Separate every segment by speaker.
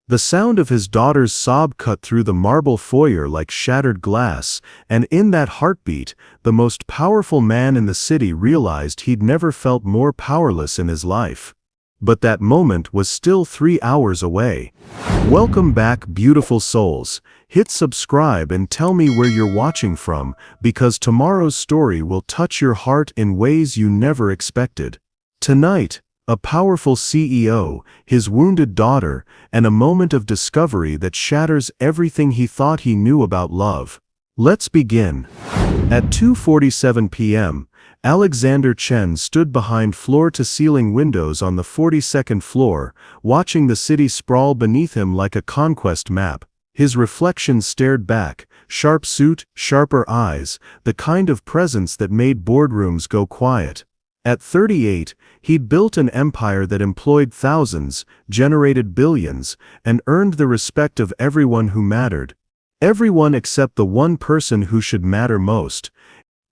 Speaker 1: The sound of his daughter's sob cut through the marble foyer like shattered glass, and in that heartbeat, the most powerful man in the city realized he'd never felt more powerless in his life. But that moment was still 3 hours away. Welcome back, beautiful souls. Hit subscribe and tell me where you're watching from, because tomorrow's story will touch your heart in ways you never expected. Tonight, a powerful CEO, his wounded daughter, and a moment of discovery that shatters everything he thought he knew about love. Let's begin. At 2:47 p.m., Alexander Chen stood behind floor-to-ceiling windows on the 42nd floor, watching the city sprawl beneath him like a conquest map. His reflection stared back, sharp suit, sharper eyes, the kind of presence that made boardrooms go quiet. At 38, he'd built an empire that employed thousands, generated billions, and earned the respect of everyone who mattered. Everyone except the one person who should matter most.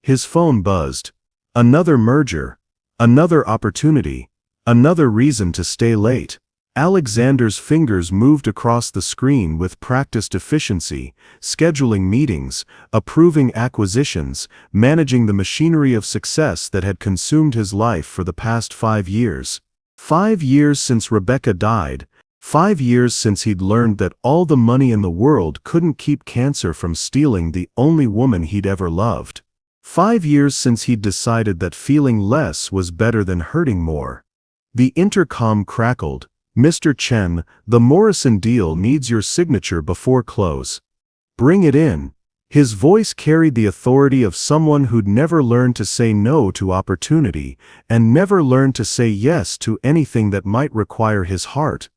Speaker 1: His phone buzzed. Another merger. Another opportunity. Another reason to stay late. Alexander's fingers moved across the screen with practiced efficiency, scheduling meetings, approving acquisitions, managing the machinery of success that had consumed his life for the past 5 years. 5 years since Rebecca died. 5 years since he'd learned that all the money in the world couldn't keep cancer from stealing the only woman he'd ever loved. 5 years since he'd decided that feeling less was better than hurting more. The intercom crackled. "Mr. Chen, the Morrison deal needs your signature before close." "Bring it in." His voice carried the authority of someone who'd never learned to say no to opportunity, and never learned to say yes to anything that might require his heart.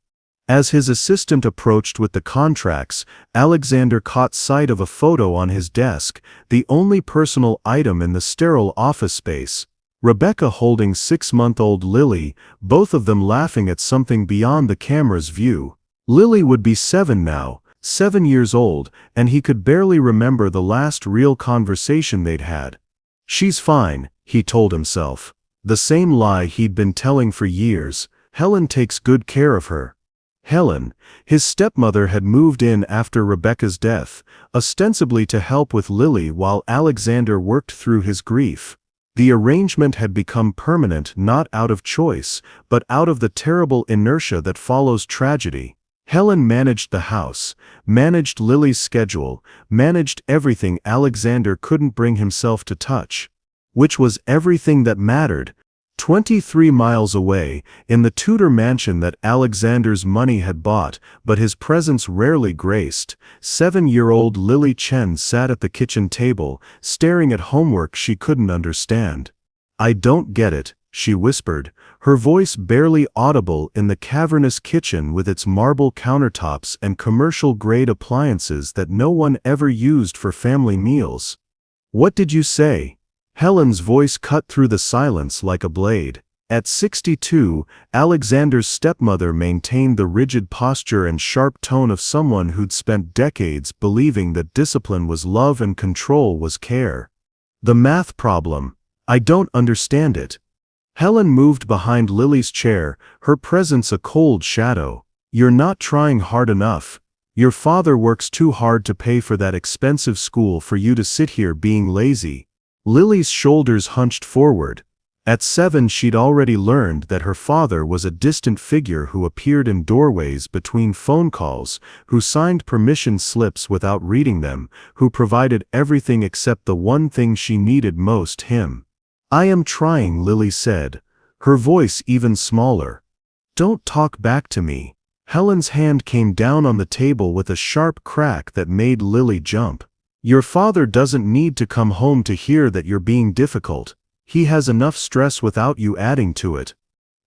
Speaker 1: As his assistant approached with the contracts, Alexander caught sight of a photo on his desk, the only personal item in the sterile office space. Rebecca holding 6-month-old Lily, both of them laughing at something beyond the camera's view. Lily would be 7 now, 7 years old, and he could barely remember the last real conversation they'd had. "She's fine," he told himself. The same lie he'd been telling for years. Helen takes good care of her. Helen, his stepmother, had moved in after Rebecca's death, ostensibly to help with Lily while Alexander worked through his grief. The arrangement had become permanent not out of choice, but out of the terrible inertia that follows tragedy. Helen managed the house, managed Lily's schedule, managed everything Alexander couldn't bring himself to touch. Which was everything that mattered. 23 miles away, in the Tudor mansion that Alexander's money had bought, but his presence rarely graced, 7-year-old Lily Chen sat at the kitchen table, staring at homework she couldn't understand. "I don't get it," she whispered, her voice barely audible in the cavernous kitchen with its marble countertops and commercial-grade appliances that no one ever used for family meals. "What did you say?" Helen's voice cut through the silence like a blade. At 62, Alexander's stepmother maintained the rigid posture and sharp tone of someone who'd spent decades believing that discipline was love and control was care. "The math problem. I don't understand it." Helen moved behind Lily's chair, her presence a cold shadow. "You're not trying hard enough. Your father works too hard to pay for that expensive school for you to sit here being lazy." Lily's shoulders hunched forward. At 7, she'd already learned that her father was a distant figure who appeared in doorways between phone calls, who signed permission slips without reading them, who provided everything except the one thing she needed most: him. "I am trying," Lily said, her voice even smaller. "Don't talk back to me." Helen's hand came down on the table with a sharp crack that made Lily jump. "Your father doesn't need to come home to hear that you're being difficult. He has enough stress without you adding to it."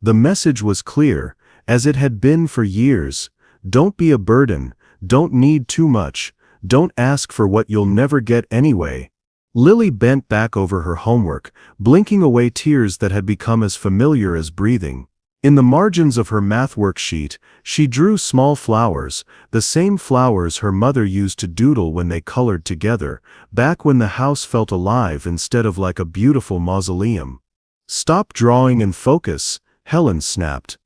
Speaker 1: The message was clear, as it had been for years. Don't be a burden, don't need too much, don't ask for what you'll never get anyway. Lily bent back over her homework, blinking away tears that had become as familiar as breathing. In the margins of her math worksheet, she drew small flowers, the same flowers her mother used to doodle when they colored together, back when the house felt alive instead of like a beautiful mausoleum. "Stop drawing and focus," Helen snapped.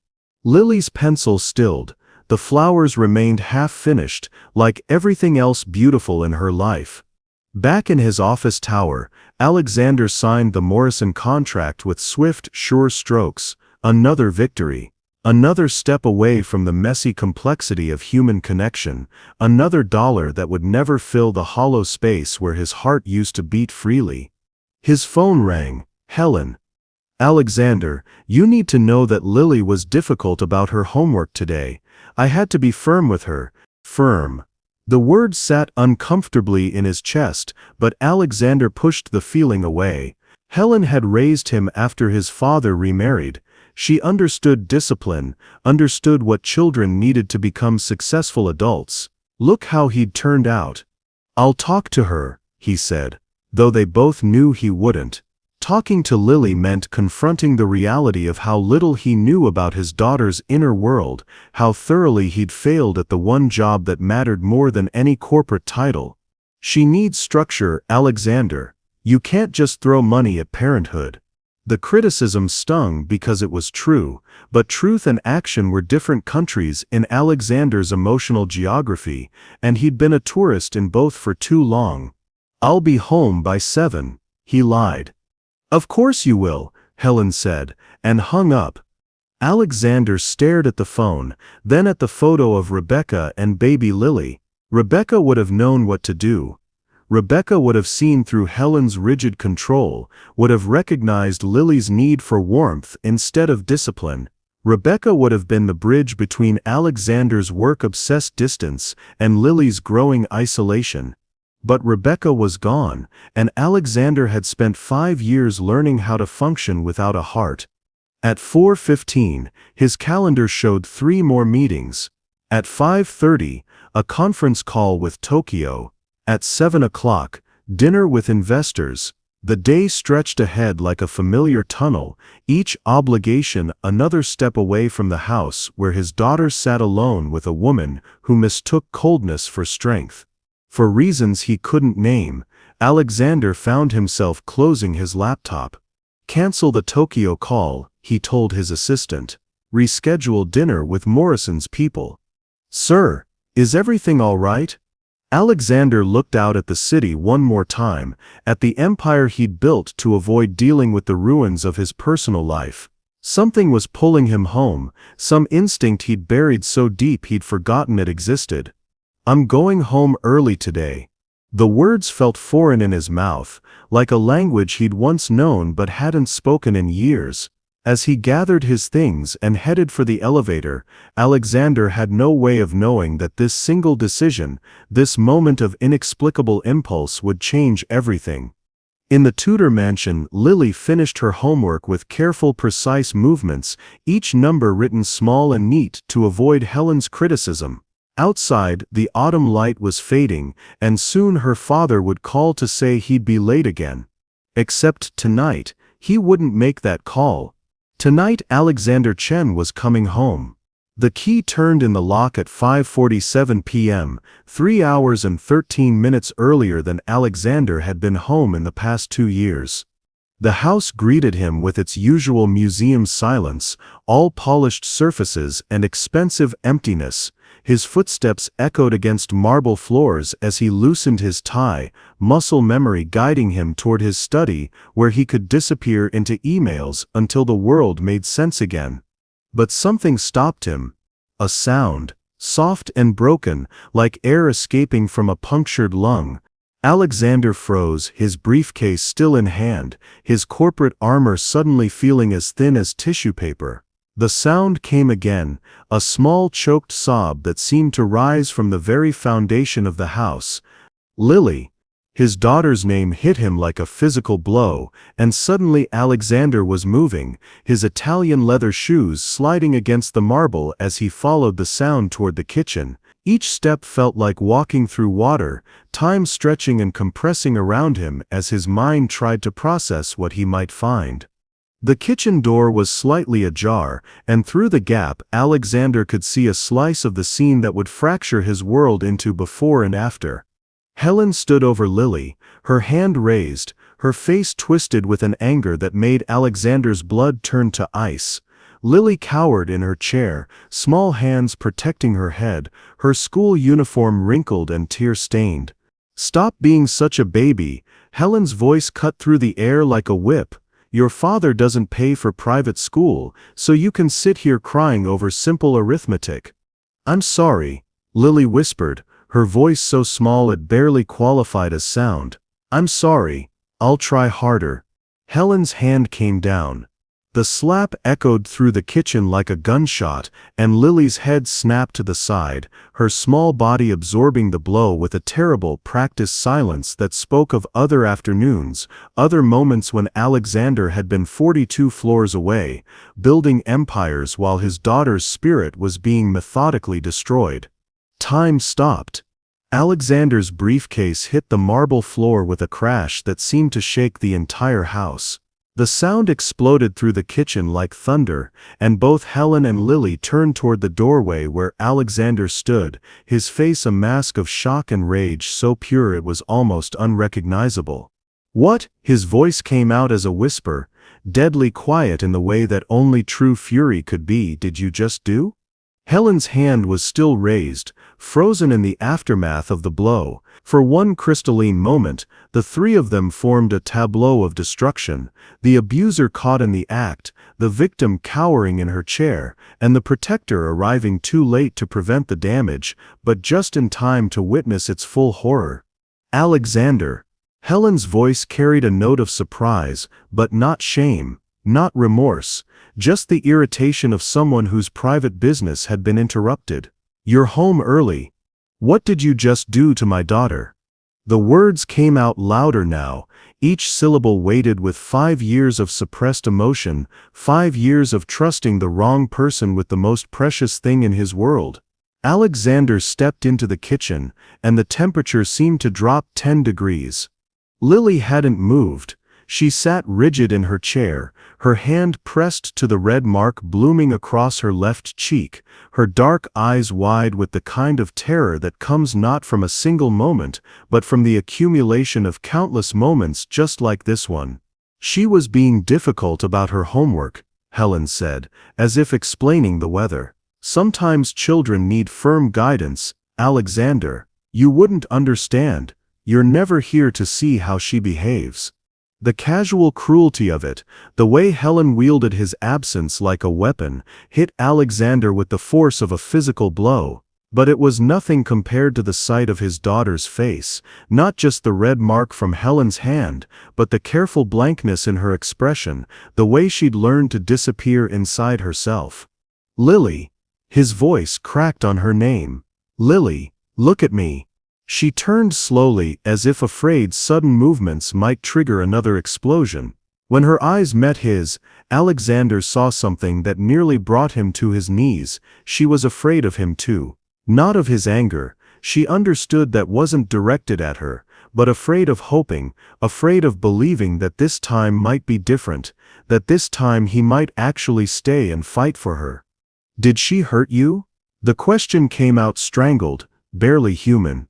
Speaker 1: Lily's pencil stilled. The flowers remained half-finished, like everything else beautiful in her life. Back in his office tower, Alexander signed the Morrison contract with swift, sure strokes. Another victory. Another step away from the messy complexity of human connection. Another dollar that would never fill the hollow space where his heart used to beat freely. His phone rang. Helen. Alexander, you need to know that Lily was difficult about her homework today. I had to be firm with her. Firm. The word sat uncomfortably in his chest, but Alexander pushed the feeling away. Helen had raised him after his father remarried. She understood discipline, understood what children needed to become successful adults. Look how he'd turned out. I'll talk to her, he said, though they both knew he wouldn't. Talking to Lily meant confronting the reality of how little he knew about his daughter's inner world, how thoroughly he'd failed at the one job that mattered more than any corporate title. She needs structure, Alexander. You can't just throw money at parenthood. The criticism stung because it was true, but truth and action were different countries in Alexander's emotional geography, and he'd been a tourist in both for too long. I'll be home by 7, he lied. Of course you will, Helen said, and hung up. Alexander stared at the phone, then at the photo of Rebecca and baby Lily. Rebecca would have known what to do. Rebecca would have seen through Helen's rigid control, would have recognized Lily's need for warmth instead of discipline. Rebecca would have been the bridge between Alexander's work-obsessed distance and Lily's growing isolation. But Rebecca was gone, and Alexander had spent 5 years learning how to function without a heart. At 4:15, his calendar showed 3 more meetings. At 5:30, a conference call with Tokyo. At 7 o'clock, dinner with investors. The day stretched ahead like a familiar tunnel, each obligation another step away from the house where his daughter sat alone with a woman who mistook coldness for strength. For reasons he couldn't name, Alexander found himself closing his laptop. Cancel the Tokyo call, he told his assistant. Reschedule dinner with Morrison's people. Sir, is everything all right? Alexander looked out at the city one more time, at the empire he'd built to avoid dealing with the ruins of his personal life. Something was pulling him home, some instinct he'd buried so deep he'd forgotten it existed. I'm going home early today. The words felt foreign in his mouth, like a language he'd once known but hadn't spoken in years. As he gathered his things and headed for the elevator, Alexander had no way of knowing that this single decision, this moment of inexplicable impulse would change everything. In the Tudor mansion, Lily finished her homework with careful, precise movements, each number written small and neat to avoid Helen's criticism. Outside, the autumn light was fading, and soon her father would call to say he'd be late again. Except tonight, he wouldn't make that call. Tonight Alexander Chen was coming home. The key turned in the lock at 5:47 p.m., 3 hours and 13 minutes earlier than Alexander had been home in the past 2 years. The house greeted him with its usual museum silence, all polished surfaces and expensive emptiness. His footsteps echoed against marble floors as he loosened his tie, muscle memory guiding him toward his study, where he could disappear into emails until the world made sense again. But something stopped him. A sound, soft and broken, like air escaping from a punctured lung. Alexander froze, his briefcase still in hand, his corporate armor suddenly feeling as thin as tissue paper. The sound came again, a small choked sob that seemed to rise from the very foundation of the house. Lily. His daughter's name hit him like a physical blow, and suddenly Alexander was moving, his Italian leather shoes sliding against the marble as he followed the sound toward the kitchen. Each step felt like walking through water, time stretching and compressing around him as his mind tried to process what he might find. The kitchen door was slightly ajar, and through the gap Alexander could see a slice of the scene that would fracture his world into before and after. Helen stood over Lily, her hand raised, her face twisted with an anger that made Alexander's blood turn to ice. Lily cowered in her chair, small hands protecting her head, her school uniform wrinkled and tear-stained. "Stop being such a baby," Helen's voice cut through the air like a whip. "Your father doesn't pay for private school, so you can sit here crying over simple arithmetic." "I'm sorry," Lily whispered, her voice so small it barely qualified as sound. "I'm sorry. I'll try harder." Helen's hand came down. The slap echoed through the kitchen like a gunshot, and Lily's head snapped to the side, her small body absorbing the blow with a terrible, practiced silence that spoke of other afternoons, other moments when Alexander had been 42 floors away, building empires while his daughter's spirit was being methodically destroyed. Time stopped. Alexander's briefcase hit the marble floor with a crash that seemed to shake the entire house. The sound exploded through the kitchen like thunder, and both Helen and Lily turned toward the doorway where Alexander stood, his face a mask of shock and rage so pure it was almost unrecognizable. "What?" His voice came out as a whisper, deadly quiet in the way that only true fury could be. "Did you just do?" Helen's hand was still raised, frozen in the aftermath of the blow. For one crystalline moment, the three of them formed a tableau of destruction, the abuser caught in the act, the victim cowering in her chair, and the protector arriving too late to prevent the damage, but just in time to witness its full horror. "Alexander." Helen's voice carried a note of surprise, but not shame, not remorse, just the irritation of someone whose private business had been interrupted. "You're home early. What did you just do to my daughter?" The words came out louder now, each syllable weighted with 5 years of suppressed emotion, 5 years of trusting the wrong person with the most precious thing in his world. Alexander stepped into the kitchen, and the temperature seemed to drop 10 degrees. Lily hadn't moved. She sat rigid in her chair, her hand pressed to the red mark blooming across her left cheek, her dark eyes wide with the kind of terror that comes not from a single moment, but from the accumulation of countless moments just like this one. She was being difficult about her homework, Helen said, as if explaining the weather. "Sometimes children need firm guidance, Alexander. You wouldn't understand. You're never here to see how she behaves." The casual cruelty of it, the way Helen wielded his absence like a weapon, hit Alexander with the force of a physical blow. But it was nothing compared to the sight of his daughter's face, not just the red mark from Helen's hand, but the careful blankness in her expression, the way she'd learned to disappear inside herself. "Lily." His voice cracked on her name. "Lily, look at me." She turned slowly, as if afraid sudden movements might trigger another explosion. When her eyes met his, Alexander saw something that nearly brought him to his knees. She was afraid of him too. Not of his anger. She understood that wasn't directed at her, but afraid of hoping, afraid of believing that this time might be different, that this time he might actually stay and fight for her. "Did she hurt you?" The question came out strangled, barely human.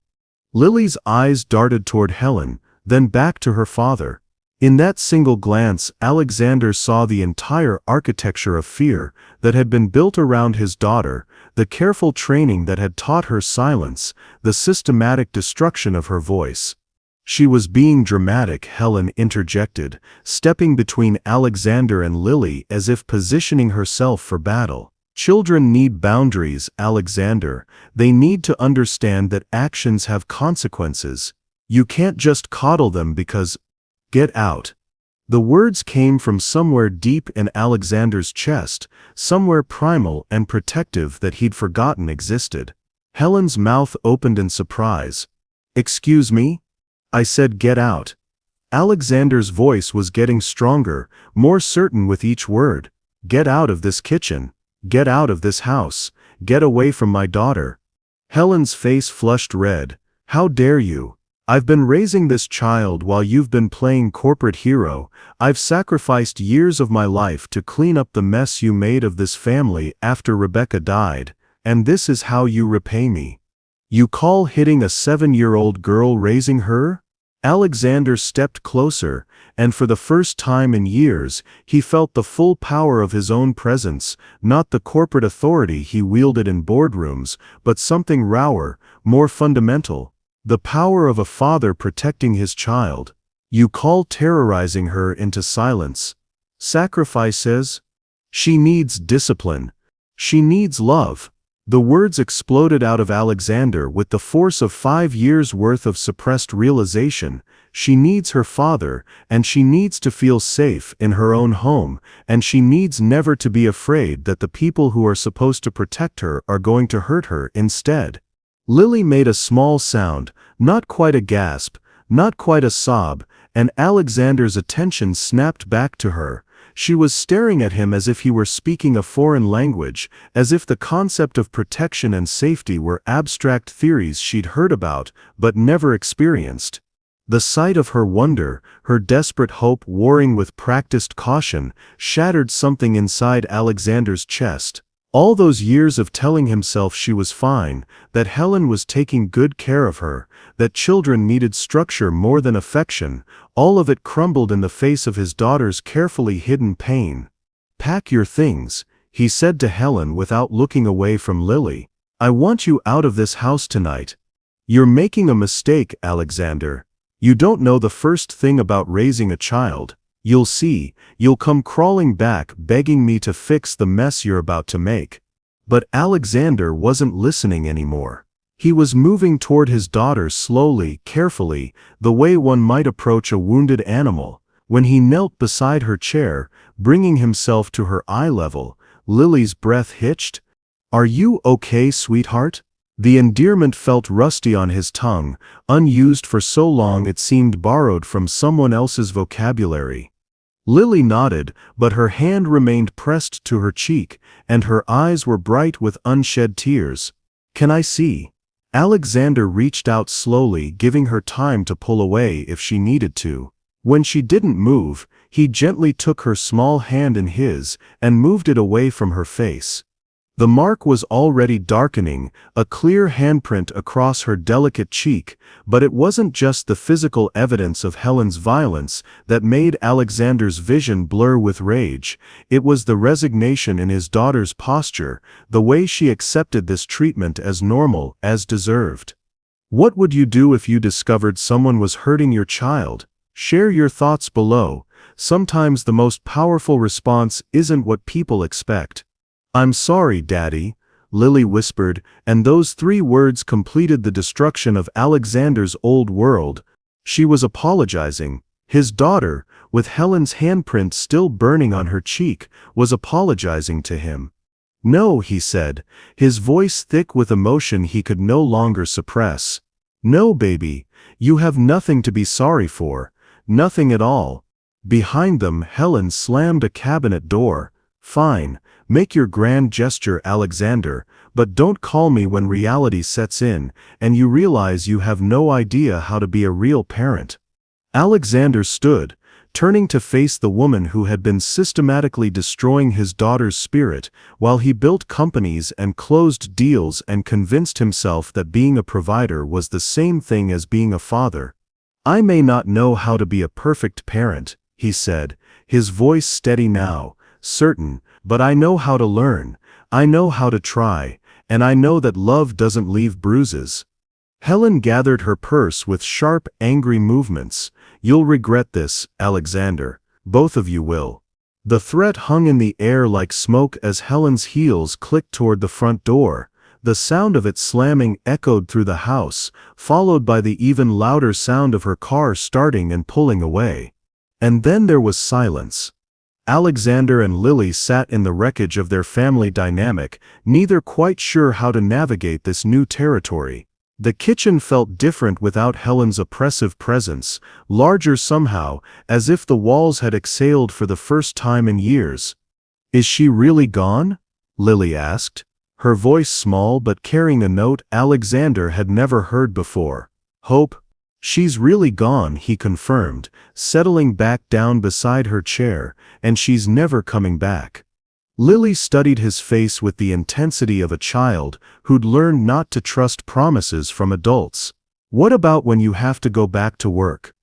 Speaker 1: Lily's eyes darted toward Helen, then back to her father. In that single glance, Alexander saw the entire architecture of fear that had been built around his daughter, the careful training that had taught her silence, the systematic destruction of her voice. "She was being dramatic," Helen interjected, stepping between Alexander and Lily as if positioning herself for battle. "Children need boundaries, Alexander. They need to understand that actions have consequences. You can't just coddle them because—" "Get out." The words came from somewhere deep in Alexander's chest, somewhere primal and protective that he'd forgotten existed. Helen's mouth opened in surprise. "Excuse me?" "I said get out." Alexander's voice was getting stronger, more certain with each word. "Get out of this kitchen. Get out of this house. Get away from my daughter." Helen's face flushed red. "How dare you? I've been raising this child while you've been playing corporate hero. I've sacrificed years of my life to clean up the mess you made of this family after Rebecca died, and this is how you repay me. You call hitting a 7-year-old girl raising her?" Alexander stepped closer, and for the first time in years, he felt the full power of his own presence, not the corporate authority he wielded in boardrooms, but something rawer, more fundamental. The power of a father protecting his child. You call terrorizing her into silence. Sacrifices? She needs discipline. She needs love. The words exploded out of Alexander with the force of 5 years' worth of suppressed realization. She needs her father, and she needs to feel safe in her own home, and she needs never to be afraid that the people who are supposed to protect her are going to hurt her instead. Lily made a small sound, not quite a gasp, not quite a sob, and Alexander's attention snapped back to her. She was staring at him as if he were speaking a foreign language, as if the concept of protection and safety were abstract theories she'd heard about, but never experienced. The sight of her wonder, her desperate hope warring with practiced caution, shattered something inside Alexander's chest. All those years of telling himself she was fine, that Helen was taking good care of her, that children needed structure more than affection, all of it crumbled in the face of his daughter's carefully hidden pain. "Pack your things," he said to Helen without looking away from Lily. "I want you out of this house tonight." "You're making a mistake, Alexander. You don't know the first thing about raising a child. You'll see, you'll come crawling back begging me to fix the mess you're about to make." But Alexander wasn't listening anymore. He was moving toward his daughter slowly, carefully, the way one might approach a wounded animal. When he knelt beside her chair, bringing himself to her eye level, Lily's breath hitched. "Are you okay, sweetheart?" The endearment felt rusty on his tongue, unused for so long it seemed borrowed from someone else's vocabulary. Lily nodded, but her hand remained pressed to her cheek, and her eyes were bright with unshed tears. "Can I see?" Alexander reached out slowly, giving her time to pull away if she needed to. When she didn't move, he gently took her small hand in his and moved it away from her face. The mark was already darkening, a clear handprint across her delicate cheek, but it wasn't just the physical evidence of Helen's violence that made Alexander's vision blur with rage. It was the resignation in his daughter's posture, the way she accepted this treatment as normal, as deserved. What would you do if you discovered someone was hurting your child? Share your thoughts below. Sometimes the most powerful response isn't what people expect. "I'm sorry, Daddy," Lily whispered, and those 3 words completed the destruction of Alexander's old world. She was apologizing. His daughter, with Helen's handprint still burning on her cheek, was apologizing to him. "No," he said, his voice thick with emotion he could no longer suppress. "No, baby, you have nothing to be sorry for. Nothing at all." Behind them, Helen slammed a cabinet door. "Fine. Make your grand gesture, Alexander, but don't call me when reality sets in, and you realize you have no idea how to be a real parent." Alexander stood, turning to face the woman who had been systematically destroying his daughter's spirit, while he built companies and closed deals and convinced himself that being a provider was the same thing as being a father. "I may not know how to be a perfect parent," he said, his voice steady now, certain, "but I know how to learn, I know how to try, and I know that love doesn't leave bruises." Helen gathered her purse with sharp, angry movements. "You'll regret this, Alexander. Both of you will." The threat hung in the air like smoke as Helen's heels clicked toward the front door. The sound of it slamming echoed through the house, followed by the even louder sound of her car starting and pulling away. And then there was silence. Alexander and Lily sat in the wreckage of their family dynamic, neither quite sure how to navigate this new territory. The kitchen felt different without Helen's oppressive presence, larger somehow, as if the walls had exhaled for the first time in years. "Is she really gone?" Lily asked, her voice small but carrying a note Alexander had never heard before. "Hope? She's really gone," he confirmed, settling back down beside her chair, "and she's never coming back." Lily studied his face with the intensity of a child who'd learned not to trust promises from adults. "What about when you have to go back to work?"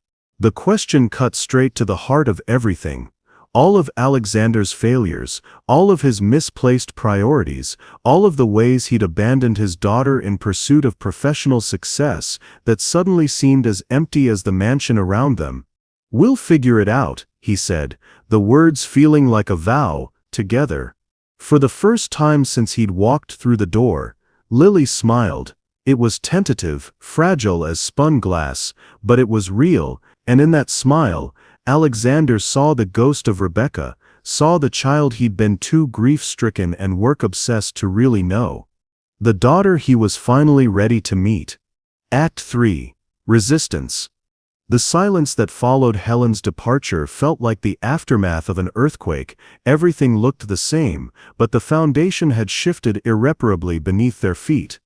Speaker 1: The question cut straight to the heart of everything. All of Alexander's failures, all of his misplaced priorities, all of the ways he'd abandoned his daughter in pursuit of professional success that suddenly seemed as empty as the mansion around them. "We'll figure it out," he said, the words feeling like a vow, together. For the first time since he'd walked through the door, Lily smiled. It was tentative, fragile as spun glass, but it was real, and in that smile, Alexander saw the ghost of Rebecca, saw the child he'd been too grief-stricken and work-obsessed to really know. The daughter he was finally ready to meet. Act 3. Resistance. The silence that followed Helen's departure felt like the aftermath of an earthquake. Everything looked the same, but the foundation had shifted irreparably beneath their feet.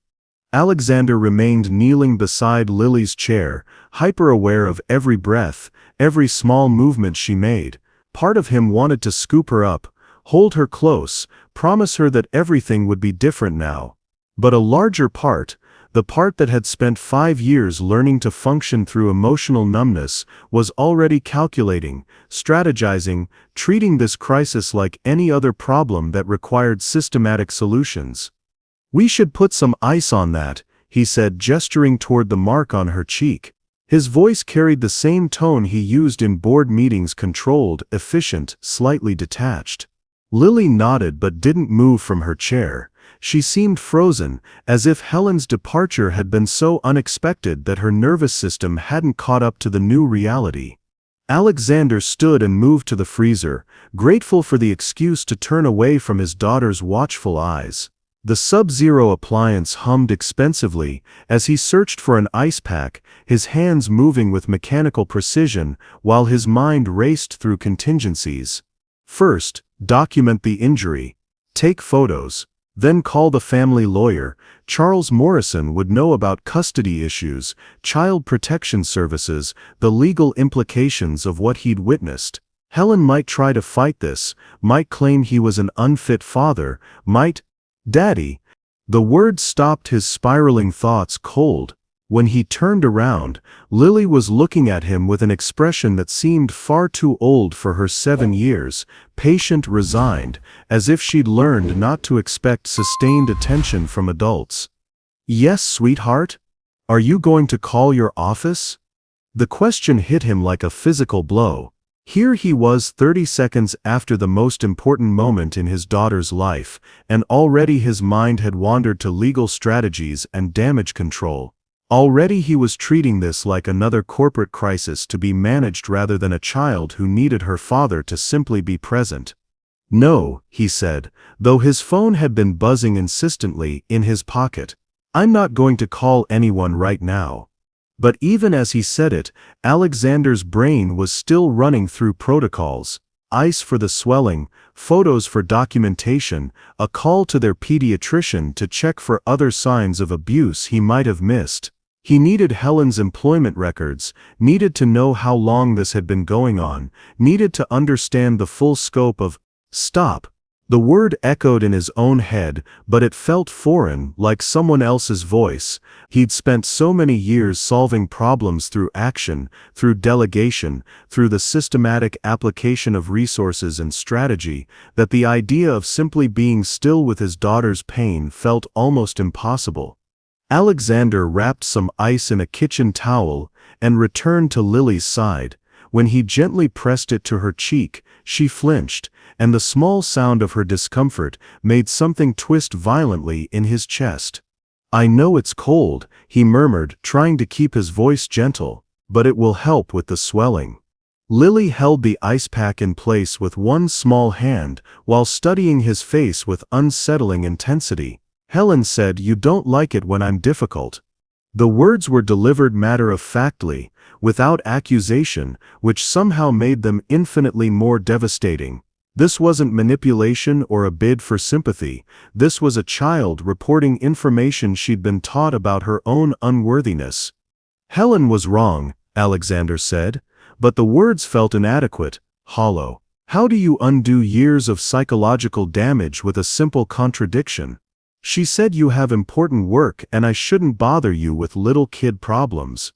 Speaker 1: Alexander remained kneeling beside Lily's chair, hyper-aware of every breath, every small movement she made. Part of him wanted to scoop her up, hold her close, promise her that everything would be different now. But a larger part, the part that had spent 5 years learning to function through emotional numbness, was already calculating, strategizing, treating this crisis like any other problem that required systematic solutions. "We should put some ice on that," he said, gesturing toward the mark on her cheek. His voice carried the same tone he used in board meetings, controlled, efficient, slightly detached. Lily nodded but didn't move from her chair. She seemed frozen, as if Helen's departure had been so unexpected that her nervous system hadn't caught up to the new reality. Alexander stood and moved to the freezer, grateful for the excuse to turn away from his daughter's watchful eyes. The Sub-Zero appliance hummed expensively as he searched for an ice pack, his hands moving with mechanical precision while his mind raced through contingencies. First, document the injury. Take photos. Then call the family lawyer. Charles Morrison would know about custody issues, child protection services, the legal implications of what he'd witnessed. Helen might try to fight this, might claim he was an unfit father, might— "Daddy." The word stopped his spiraling thoughts cold. When he turned around, Lily was looking at him with an expression that seemed far too old for her 7 years, patient, resigned, as if she'd learned not to expect sustained attention from adults. "Yes, sweetheart? Are you going to call your office?" The question hit him like a physical blow. Here he was 30 seconds after the most important moment in his daughter's life, and already his mind had wandered to legal strategies and damage control. Already he was treating this like another corporate crisis to be managed rather than a child who needed her father to simply be present. "No," he said, though his phone had been buzzing insistently in his pocket. "I'm not going to call anyone right now." But even as he said it, Alexander's brain was still running through protocols. Ice for the swelling, photos for documentation, a call to their pediatrician to check for other signs of abuse he might have missed. He needed Helen's employment records, needed to know how long this had been going on, needed to understand the full scope of— "Stop." The word echoed in his own head, but it felt foreign, like someone else's voice. He'd spent so many years solving problems through action, through delegation, through the systematic application of resources and strategy, that the idea of simply being still with his daughter's pain felt almost impossible. Alexander wrapped some ice in a kitchen towel and returned to Lily's side. When he gently pressed it to her cheek, she flinched, and the small sound of her discomfort made something twist violently in his chest. "I know it's cold," he murmured, trying to keep his voice gentle, "but it will help with the swelling." Lily held the ice pack in place with one small hand while studying his face with unsettling intensity. "Helen said you don't like it when I'm difficult." The words were delivered matter-of-factly, without accusation, which somehow made them infinitely more devastating. This wasn't manipulation or a bid for sympathy. This was a child reporting information she'd been taught about her own unworthiness. "Helen was wrong," Alexander said, but the words felt inadequate, hollow. How do you undo years of psychological damage with a simple contradiction? "She said you have important work and I shouldn't bother you with little kid problems."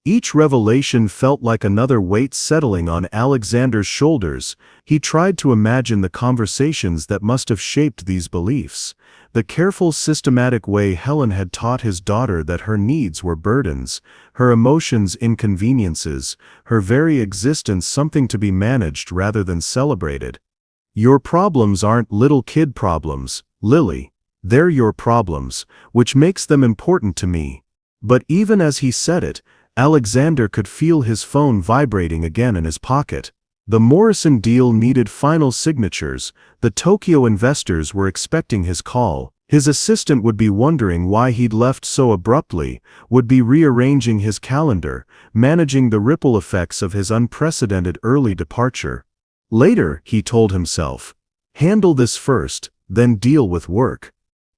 Speaker 1: Each revelation felt like another weight settling on Alexander's shoulders. He tried to imagine the conversations that must have shaped these beliefs, the careful, systematic way Helen had taught his daughter that her needs were burdens, her emotions inconveniences, her very existence something to be managed rather than celebrated. Your problems aren't little kid problems, Lily. They're your problems, which makes them important to me. But even as he said it, Alexander could feel his phone vibrating again in his pocket. The Morrison deal needed final signatures. The Tokyo investors were expecting his call. His assistant would be wondering why he'd left so abruptly, would be rearranging his calendar, managing the ripple effects of his unprecedented early departure. Later, he told himself, handle this first, then deal with work.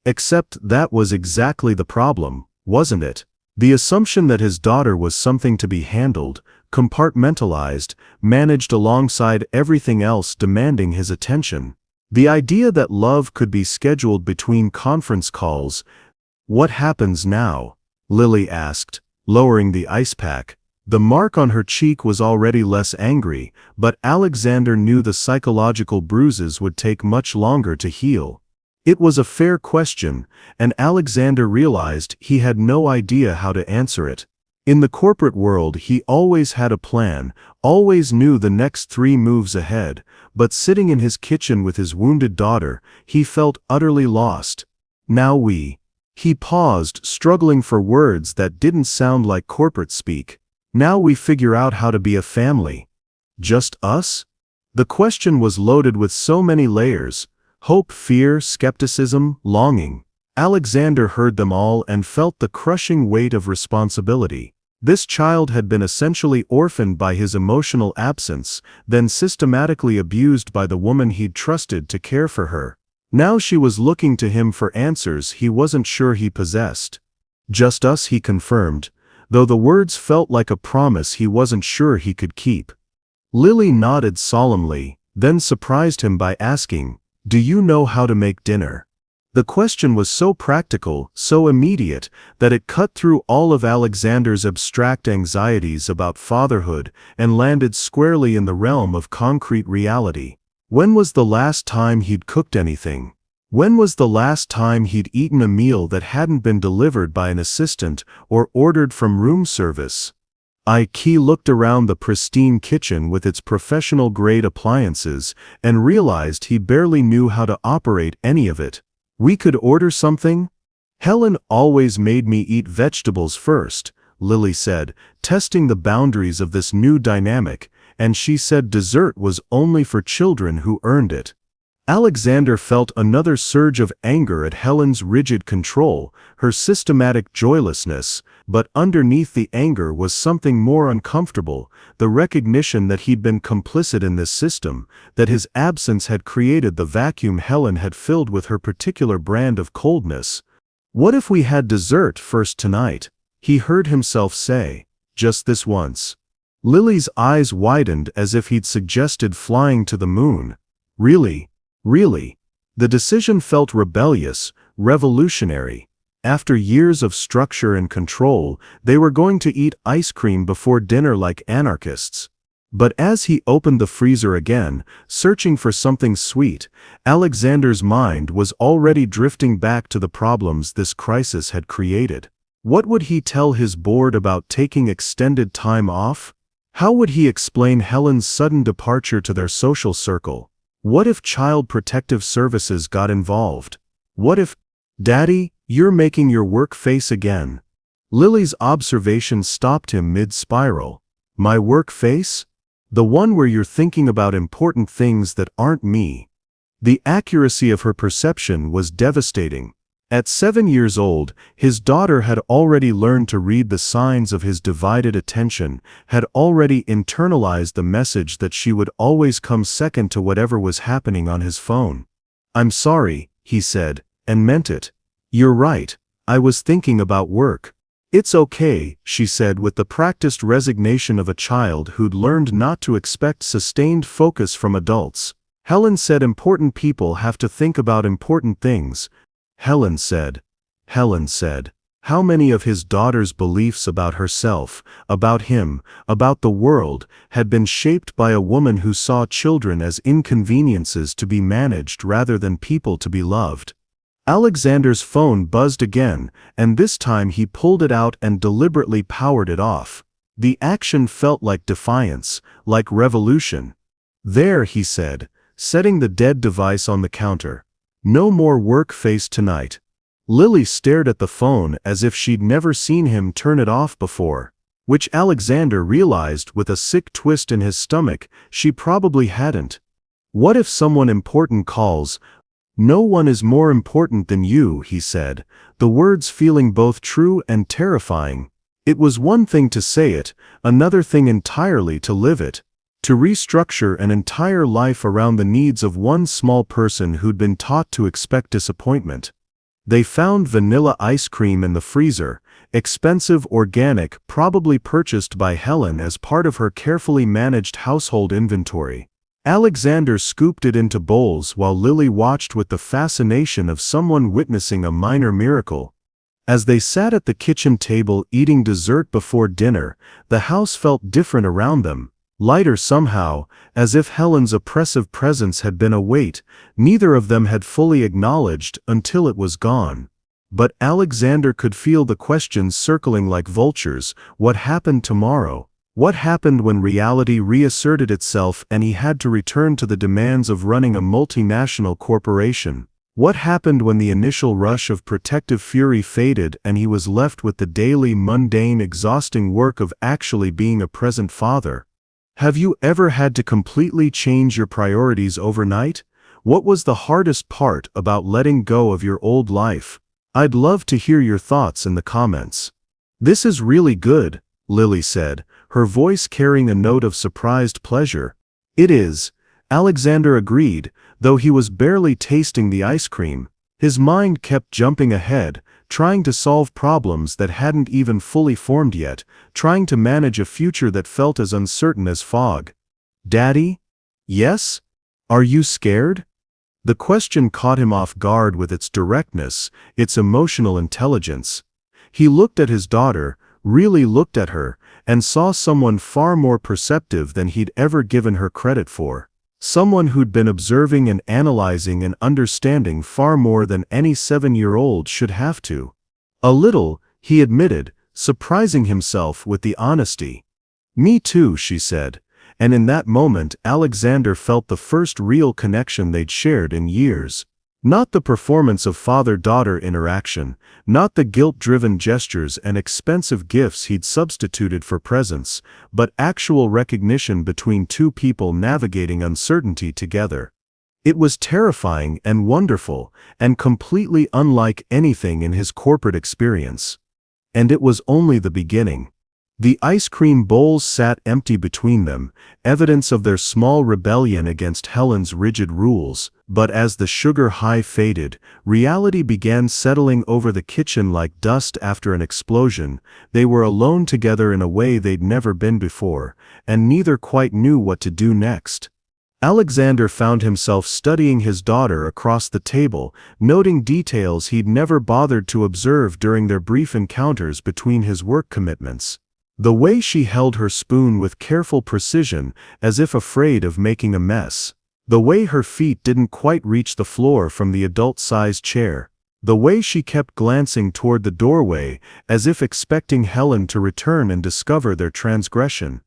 Speaker 1: Except that was exactly the problem, wasn't it? The assumption that his daughter was something to be handled, compartmentalized, managed alongside everything else demanding his attention. The idea that love could be scheduled between conference calls. What happens now? Lily asked, lowering the ice pack. The mark on her cheek was already less angry, but Alexander knew the psychological bruises would take much longer to heal. It was a fair question, and Alexander realized he had no idea how to answer it. In the corporate world he always had a plan, always knew the next 3 moves ahead, but sitting in his kitchen with his wounded daughter, he felt utterly lost. He paused, struggling for words that didn't sound like corporate speak. Now we figure out how to be a family. Just us? The question was loaded with so many layers. Hope, fear, skepticism, longing. Alexander heard them all and felt the crushing weight of responsibility. This child had been essentially orphaned by his emotional absence, then systematically abused by the woman he'd trusted to care for her. Now she was looking to him for answers he wasn't sure he possessed. Just us, he confirmed, though the words felt like a promise he wasn't sure he could keep. Lily nodded solemnly, then surprised him by asking, "Do you know how to make dinner?" The question was so practical, so immediate, that it cut through all of Alexander's abstract anxieties about fatherhood and landed squarely in the realm of concrete reality. When was the last time he'd cooked anything? When was the last time he'd eaten a meal that hadn't been delivered by an assistant or ordered from room service? He looked around the pristine kitchen with its professional-grade appliances and realized he barely knew how to operate any of it. We could order something? Helen always made me eat vegetables first, Lily said, testing the boundaries of this new dynamic, and she said dessert was only for children who earned it. Alexander felt another surge of anger at Helen's rigid control, her systematic joylessness, but underneath the anger was something more uncomfortable, the recognition that he'd been complicit in this system, that his absence had created the vacuum Helen had filled with her particular brand of coldness. "What if we had dessert first tonight?" he heard himself say, just this once. Lily's eyes widened as if he'd suggested flying to the moon. Really? Really? The decision felt rebellious, revolutionary. After years of structure and control, they were going to eat ice cream before dinner like anarchists. But as he opened the freezer again, searching for something sweet, Alexander's mind was already drifting back to the problems this crisis had created. What would he tell his board about taking extended time off? How would he explain Helen's sudden departure to their social circle? What if Child Protective Services got involved? What if, "Daddy, you're making your work face again." Lily's observation stopped him mid-spiral. "My work face? The one where you're thinking about important things that aren't me." The accuracy of her perception was devastating. At 7 years old, his daughter had already learned to read the signs of his divided attention, had already internalized the message that she would always come second to whatever was happening on his phone. "I'm sorry," he said, and meant it. "You're right, I was thinking about work." "It's okay," she said with the practiced resignation of a child who'd learned not to expect sustained focus from adults. Helen said important people have to think about important things. Helen said. How many of his daughter's beliefs about herself, about him, about the world, had been shaped by a woman who saw children as inconveniences to be managed rather than people to be loved? Alexander's phone buzzed again, and this time he pulled it out and deliberately powered it off. The action felt like defiance, like revolution. "There," he said, setting the dead device on the counter. "No more work face tonight." Lily stared at the phone as if she'd never seen him turn it off before, which Alexander realized with a sick twist in his stomach she probably hadn't. "What if someone important calls?" "No one is more important than you," he said, the words feeling both true and terrifying. It was one thing to say it, another thing entirely to live it. To restructure an entire life around the needs of one small person who'd been taught to expect disappointment. They found vanilla ice cream in the freezer, expensive, organic, probably purchased by Helen as part of her carefully managed household inventory. Alexander scooped it into bowls while Lily watched with the fascination of someone witnessing a minor miracle. As they sat at the kitchen table eating dessert before dinner, the house felt different around them. Lighter somehow, as if Helen's oppressive presence had been a weight neither of them had fully acknowledged until it was gone. But Alexander could feel the questions circling like vultures. What happened tomorrow? What happened when reality reasserted itself and he had to return to the demands of running a multinational corporation? What happened when the initial rush of protective fury faded and he was left with the daily, mundane, exhausting work of actually being a present father? Have you ever had to completely change your priorities overnight? What was the hardest part about letting go of your old life? I'd love to hear your thoughts in the comments. "This is really good," Lily said, her voice carrying a note of surprised pleasure. "It is," Alexander agreed, though he was barely tasting the ice cream. His mind kept jumping ahead, trying to solve problems that hadn't even fully formed yet, trying to manage a future that felt as uncertain as fog. "Daddy?" "Yes? Are you scared?" The question caught him off guard with its directness, its emotional intelligence. He looked at his daughter, really looked at her, and saw someone far more perceptive than he'd ever given her credit for. Someone who'd been observing and analyzing and understanding far more than any 7-year-old should have to. A little, he admitted, surprising himself with the honesty. "Me too," she said, and in that moment Alexander felt the first real connection they'd shared in years. Not the performance of father-daughter interaction, not the guilt-driven gestures and expensive gifts he'd substituted for presents, but actual recognition between two people navigating uncertainty together. It was terrifying and wonderful, and completely unlike anything in his corporate experience. And it was only the beginning. The ice cream bowls sat empty between them, evidence of their small rebellion against Helen's rigid rules, but as the sugar high faded, reality began settling over the kitchen like dust after an explosion. They were alone together in a way they'd never been before, and neither quite knew what to do next. Alexander found himself studying his daughter across the table, noting details he'd never bothered to observe during their brief encounters between his work commitments. The way she held her spoon with careful precision, as if afraid of making a mess. The way her feet didn't quite reach the floor from the adult-sized chair. The way she kept glancing toward the doorway, as if expecting Helen to return and discover their transgression.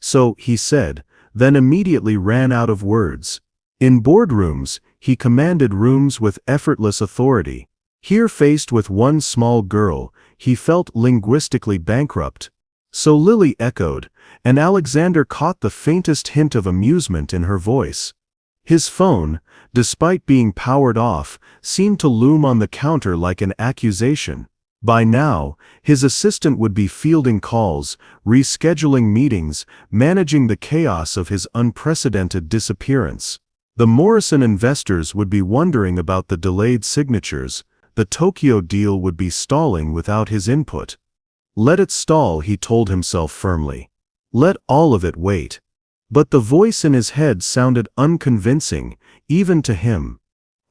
Speaker 1: "So," he said, then immediately ran out of words. In boardrooms, he commanded rooms with effortless authority. Here, faced with one small girl, he felt linguistically bankrupt. So Lily echoed, and Alexander caught the faintest hint of amusement in her voice. His phone, despite being powered off, seemed to loom on the counter like an accusation. By now, his assistant would be fielding calls, rescheduling meetings, managing the chaos of his unprecedented disappearance. The Morrison investors would be wondering about the delayed signatures. The Tokyo deal would be stalling without his input. Let it stall, he told himself firmly. Let all of it wait. But the voice in his head sounded unconvincing, even to him.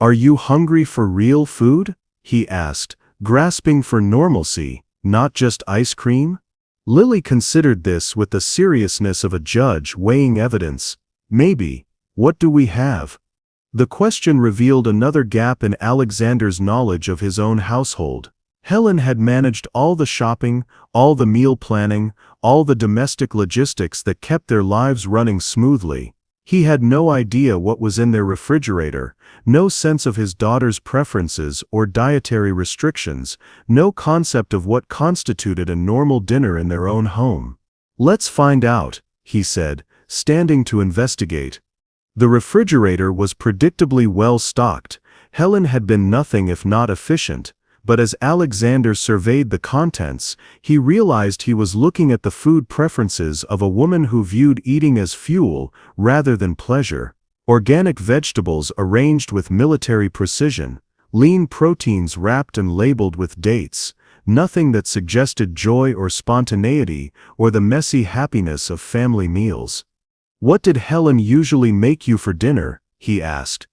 Speaker 1: "Are you hungry for real food?" he asked, grasping for normalcy, not just ice cream? Lily considered this with the seriousness of a judge weighing evidence. Maybe. What do we have? The question revealed another gap in Alexander's knowledge of his own household. Helen had managed all the shopping, all the meal planning, all the domestic logistics that kept their lives running smoothly. He had no idea what was in their refrigerator, no sense of his daughter's preferences or dietary restrictions, no concept of what constituted a normal dinner in their own home. "Let's find out," he said, standing to investigate. The refrigerator was predictably well stocked. Helen had been nothing if not efficient, but as Alexander surveyed the contents, he realized he was looking at the food preferences of a woman who viewed eating as fuel rather than pleasure. Organic vegetables arranged with military precision, lean proteins wrapped and labeled with dates, nothing that suggested joy or spontaneity or the messy happiness of family meals. "What did Helen usually make you for dinner?" he asked.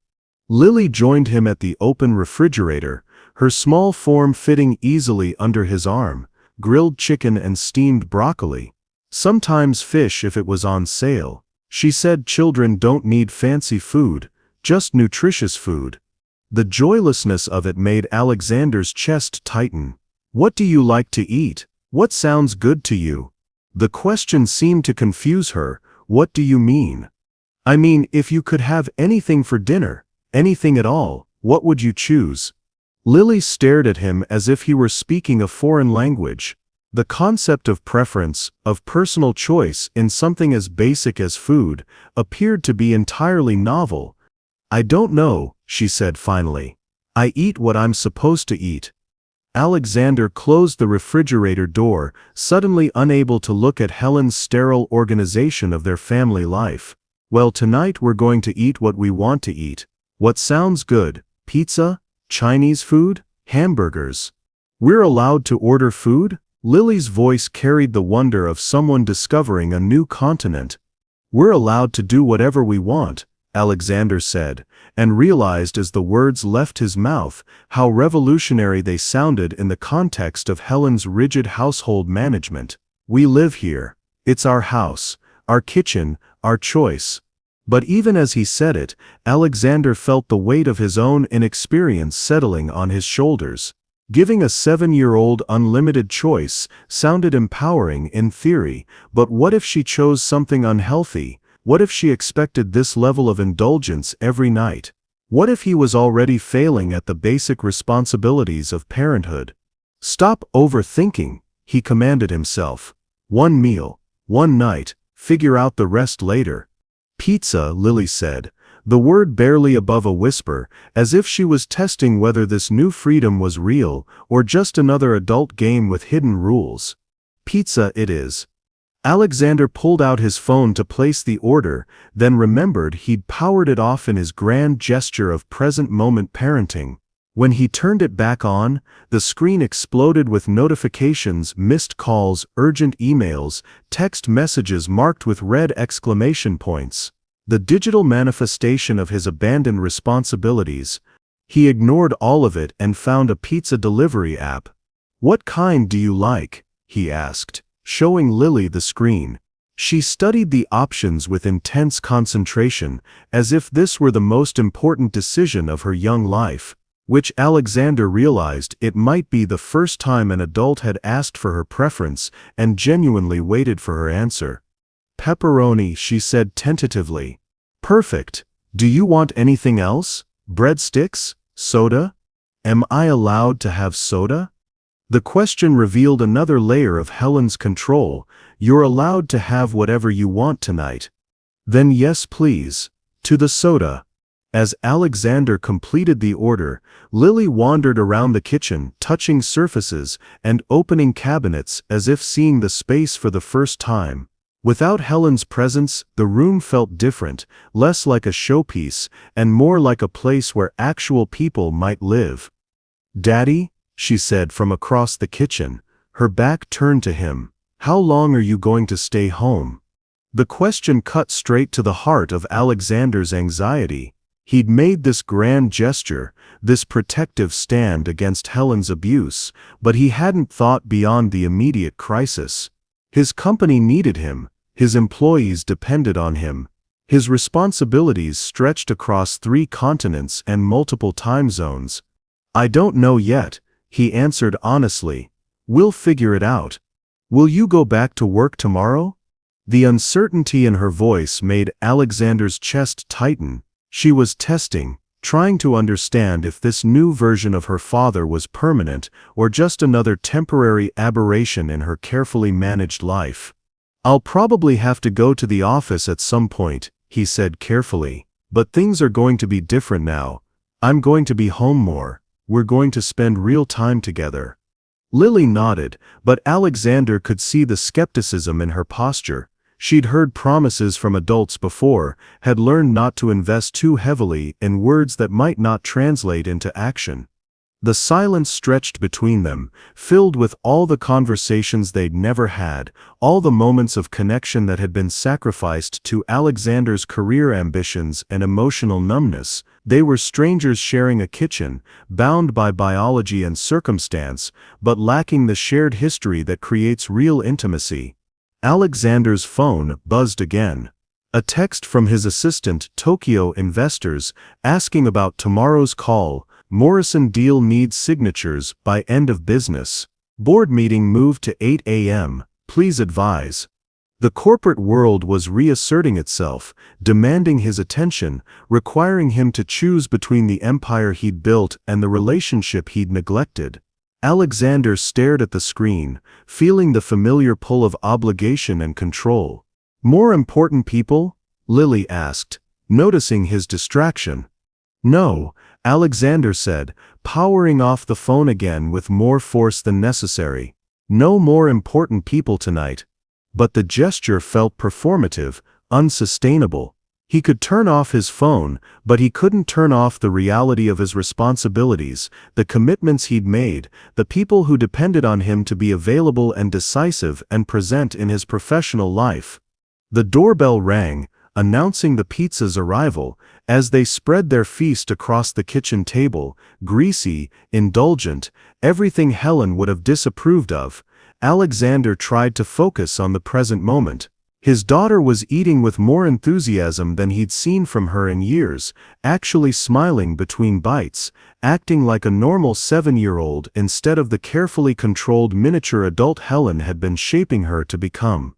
Speaker 1: Lily joined him at the open refrigerator, her small form fitting easily under his arm: grilled chicken and steamed broccoli. Sometimes fish if it was on sale. She said children don't need fancy food, just nutritious food. The joylessness of it made Alexander's chest tighten. "What do you like to eat? What sounds good to you?" The question seemed to confuse her. "What do you mean?" "I mean, if you could have anything for dinner, anything at all, what would you choose?" Lily stared at him as if he were speaking a foreign language. The concept of preference, of personal choice in something as basic as food, appeared to be entirely novel. "I don't know," she said finally. "I eat what I'm supposed to eat." Alexander closed the refrigerator door, suddenly unable to look at Helen's sterile organization of their family life. "Well, tonight we're going to eat what we want to eat. What sounds good? Pizza? Chinese food? Hamburgers? We're allowed to order food?" Lily's voice carried the wonder of someone discovering a new continent. "We're allowed to do whatever we want," Alexander said, and realized as the words left his mouth how revolutionary they sounded in the context of Helen's rigid household management. "We live here. It's our house, our kitchen, our choice." But even as he said it, Alexander felt the weight of his own inexperience settling on his shoulders. Giving a 7-year-old unlimited choice sounded empowering in theory, but what if she chose something unhealthy? What if she expected this level of indulgence every night? What if he was already failing at the basic responsibilities of parenthood? "Stop overthinking," he commanded himself. "One meal, one night, figure out the rest later." "Pizza," Lily said, the word barely above a whisper, as if she was testing whether this new freedom was real or just another adult game with hidden rules. "Pizza it is." Alexander pulled out his phone to place the order, then remembered he'd powered it off in his grand gesture of present-moment parenting. When he turned it back on, the screen exploded with notifications, missed calls, urgent emails, text messages marked with red exclamation points. The digital manifestation of his abandoned responsibilities. He ignored all of it and found a pizza delivery app. "What kind do you like?" he asked, showing Lily the screen. She studied the options with intense concentration, as if this were the most important decision of her young life, which Alexander realized it might be the first time an adult had asked for her preference and genuinely waited for her answer. "Pepperoni," she said tentatively. "Perfect. Do you want anything else? Breadsticks? Soda? Am I allowed to have soda?" The question revealed another layer of Helen's control. "You're allowed to have whatever you want tonight." "Then yes please. To the soda." As Alexander completed the order, Lily wandered around the kitchen, touching surfaces and opening cabinets as if seeing the space for the first time. Without Helen's presence, the room felt different, less like a showpiece, and more like a place where actual people might live. "Daddy," she said from across the kitchen, her back turned to him, "how long are you going to stay home?" The question cut straight to the heart of Alexander's anxiety. He'd made this grand gesture, this protective stand against Helen's abuse, but he hadn't thought beyond the immediate crisis. His company needed him, his employees depended on him. His responsibilities stretched across 3 continents and multiple time zones. "I don't know yet," he answered honestly. "We'll figure it out. Will you go back to work tomorrow?" The uncertainty in her voice made Alexander's chest tighten. She was testing, trying to understand if this new version of her father was permanent or just another temporary aberration in her carefully managed life. "I'll probably have to go to the office at some point," he said carefully, "but things are going to be different now. I'm going to be home more. We're going to spend real time together." Lily nodded, but Alexander could see the skepticism in her posture. She'd heard promises from adults before, had learned not to invest too heavily in words that might not translate into action. The silence stretched between them, filled with all the conversations they'd never had, all the moments of connection that had been sacrificed to Alexander's career ambitions and emotional numbness. They were strangers sharing a kitchen, bound by biology and circumstance, but lacking the shared history that creates real intimacy. Alexander's phone buzzed again. A text from his assistant, Tokyo Investors, asking about tomorrow's call. "Morrison deal needs signatures by end of business. Board meeting moved to 8 a.m. Please advise." The corporate world was reasserting itself, demanding his attention, requiring him to choose between the empire he'd built and the relationship he'd neglected. Alexander stared at the screen, feeling the familiar pull of obligation and control. "More important people?" Lily asked, noticing his distraction. "No," Alexander said, powering off the phone again with more force than necessary. "No more important people tonight." But the gesture felt performative, unsustainable. He could turn off his phone, but he couldn't turn off the reality of his responsibilities, the commitments he'd made, the people who depended on him to be available and decisive and present in his professional life. The doorbell rang, announcing the pizza's arrival. As they spread their feast across the kitchen table, greasy, indulgent, everything Helen would have disapproved of, Alexander tried to focus on the present moment. His daughter was eating with more enthusiasm than he'd seen from her in years, actually smiling between bites, acting like a normal 7-year-old instead of the carefully controlled miniature adult Helen had been shaping her to become.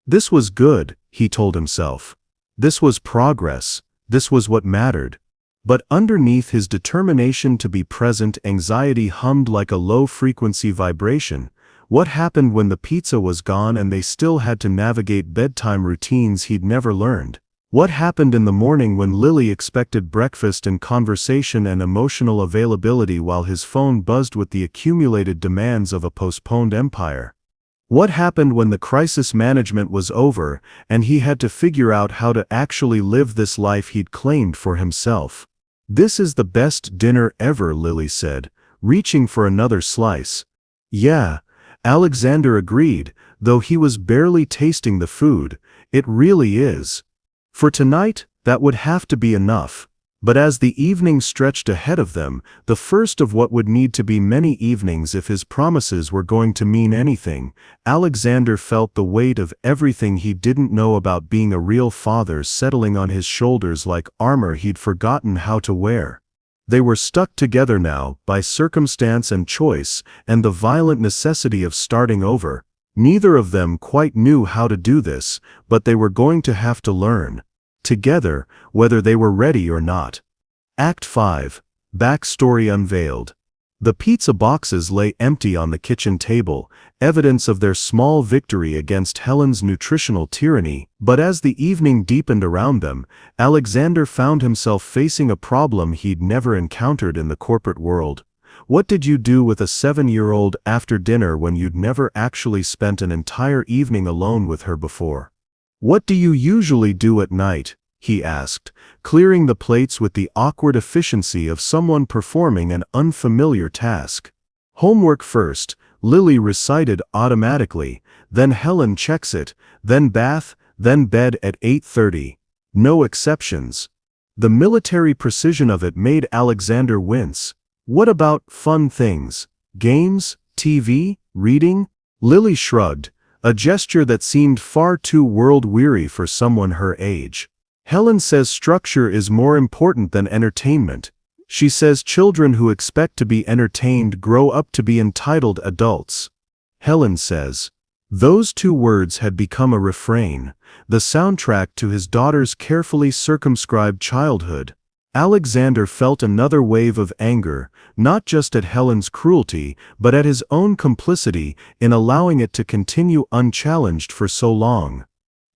Speaker 1: This was good, he told himself. This was progress. This was what mattered. But underneath his determination to be present, anxiety hummed like a low-frequency vibration. What happened when the pizza was gone and they still had to navigate bedtime routines he'd never learned? What happened in the morning when Lily expected breakfast and conversation and emotional availability while his phone buzzed with the accumulated demands of a postponed empire? What happened when the crisis management was over and he had to figure out how to actually live this life he'd claimed for himself? "This is the best dinner ever," Lily said, reaching for another slice. "Yeah," Alexander agreed, though he was barely tasting the food. "It really is." For tonight, that would have to be enough. But as the evening stretched ahead of them, the first of what would need to be many evenings if his promises were going to mean anything, Alexander felt the weight of everything he didn't know about being a real father settling on his shoulders like armor he'd forgotten how to wear. They were stuck together now, by circumstance and choice, and the violent necessity of starting over. Neither of them quite knew how to do this, but they were going to have to learn. Together, whether they were ready or not. Act 5. Backstory unveiled. The pizza boxes lay empty on the kitchen table, evidence of their small victory against Helen's nutritional tyranny, but as the evening deepened around them, Alexander found himself facing a problem he'd never encountered in the corporate world. What did you do with a 7-year-old after dinner when you'd never actually spent an entire evening alone with her before? "What do you usually do at night?" he asked, clearing the plates with the awkward efficiency of someone performing an unfamiliar task. "Homework first," Lily recited automatically, "then Helen checks it, then bath, then bed at 8:30. No exceptions." The military precision of it made Alexander wince. What about fun things? Games? TV? Reading? Lily shrugged, a gesture that seemed far too world-weary for someone her age. Helen says structure is more important than entertainment. She says children who expect to be entertained grow up to be entitled adults. Helen says. Those two words had become a refrain, the soundtrack to his daughter's carefully circumscribed childhood. Alexander felt another wave of anger, not just at Helen's cruelty, but at his own complicity in allowing it to continue unchallenged for so long.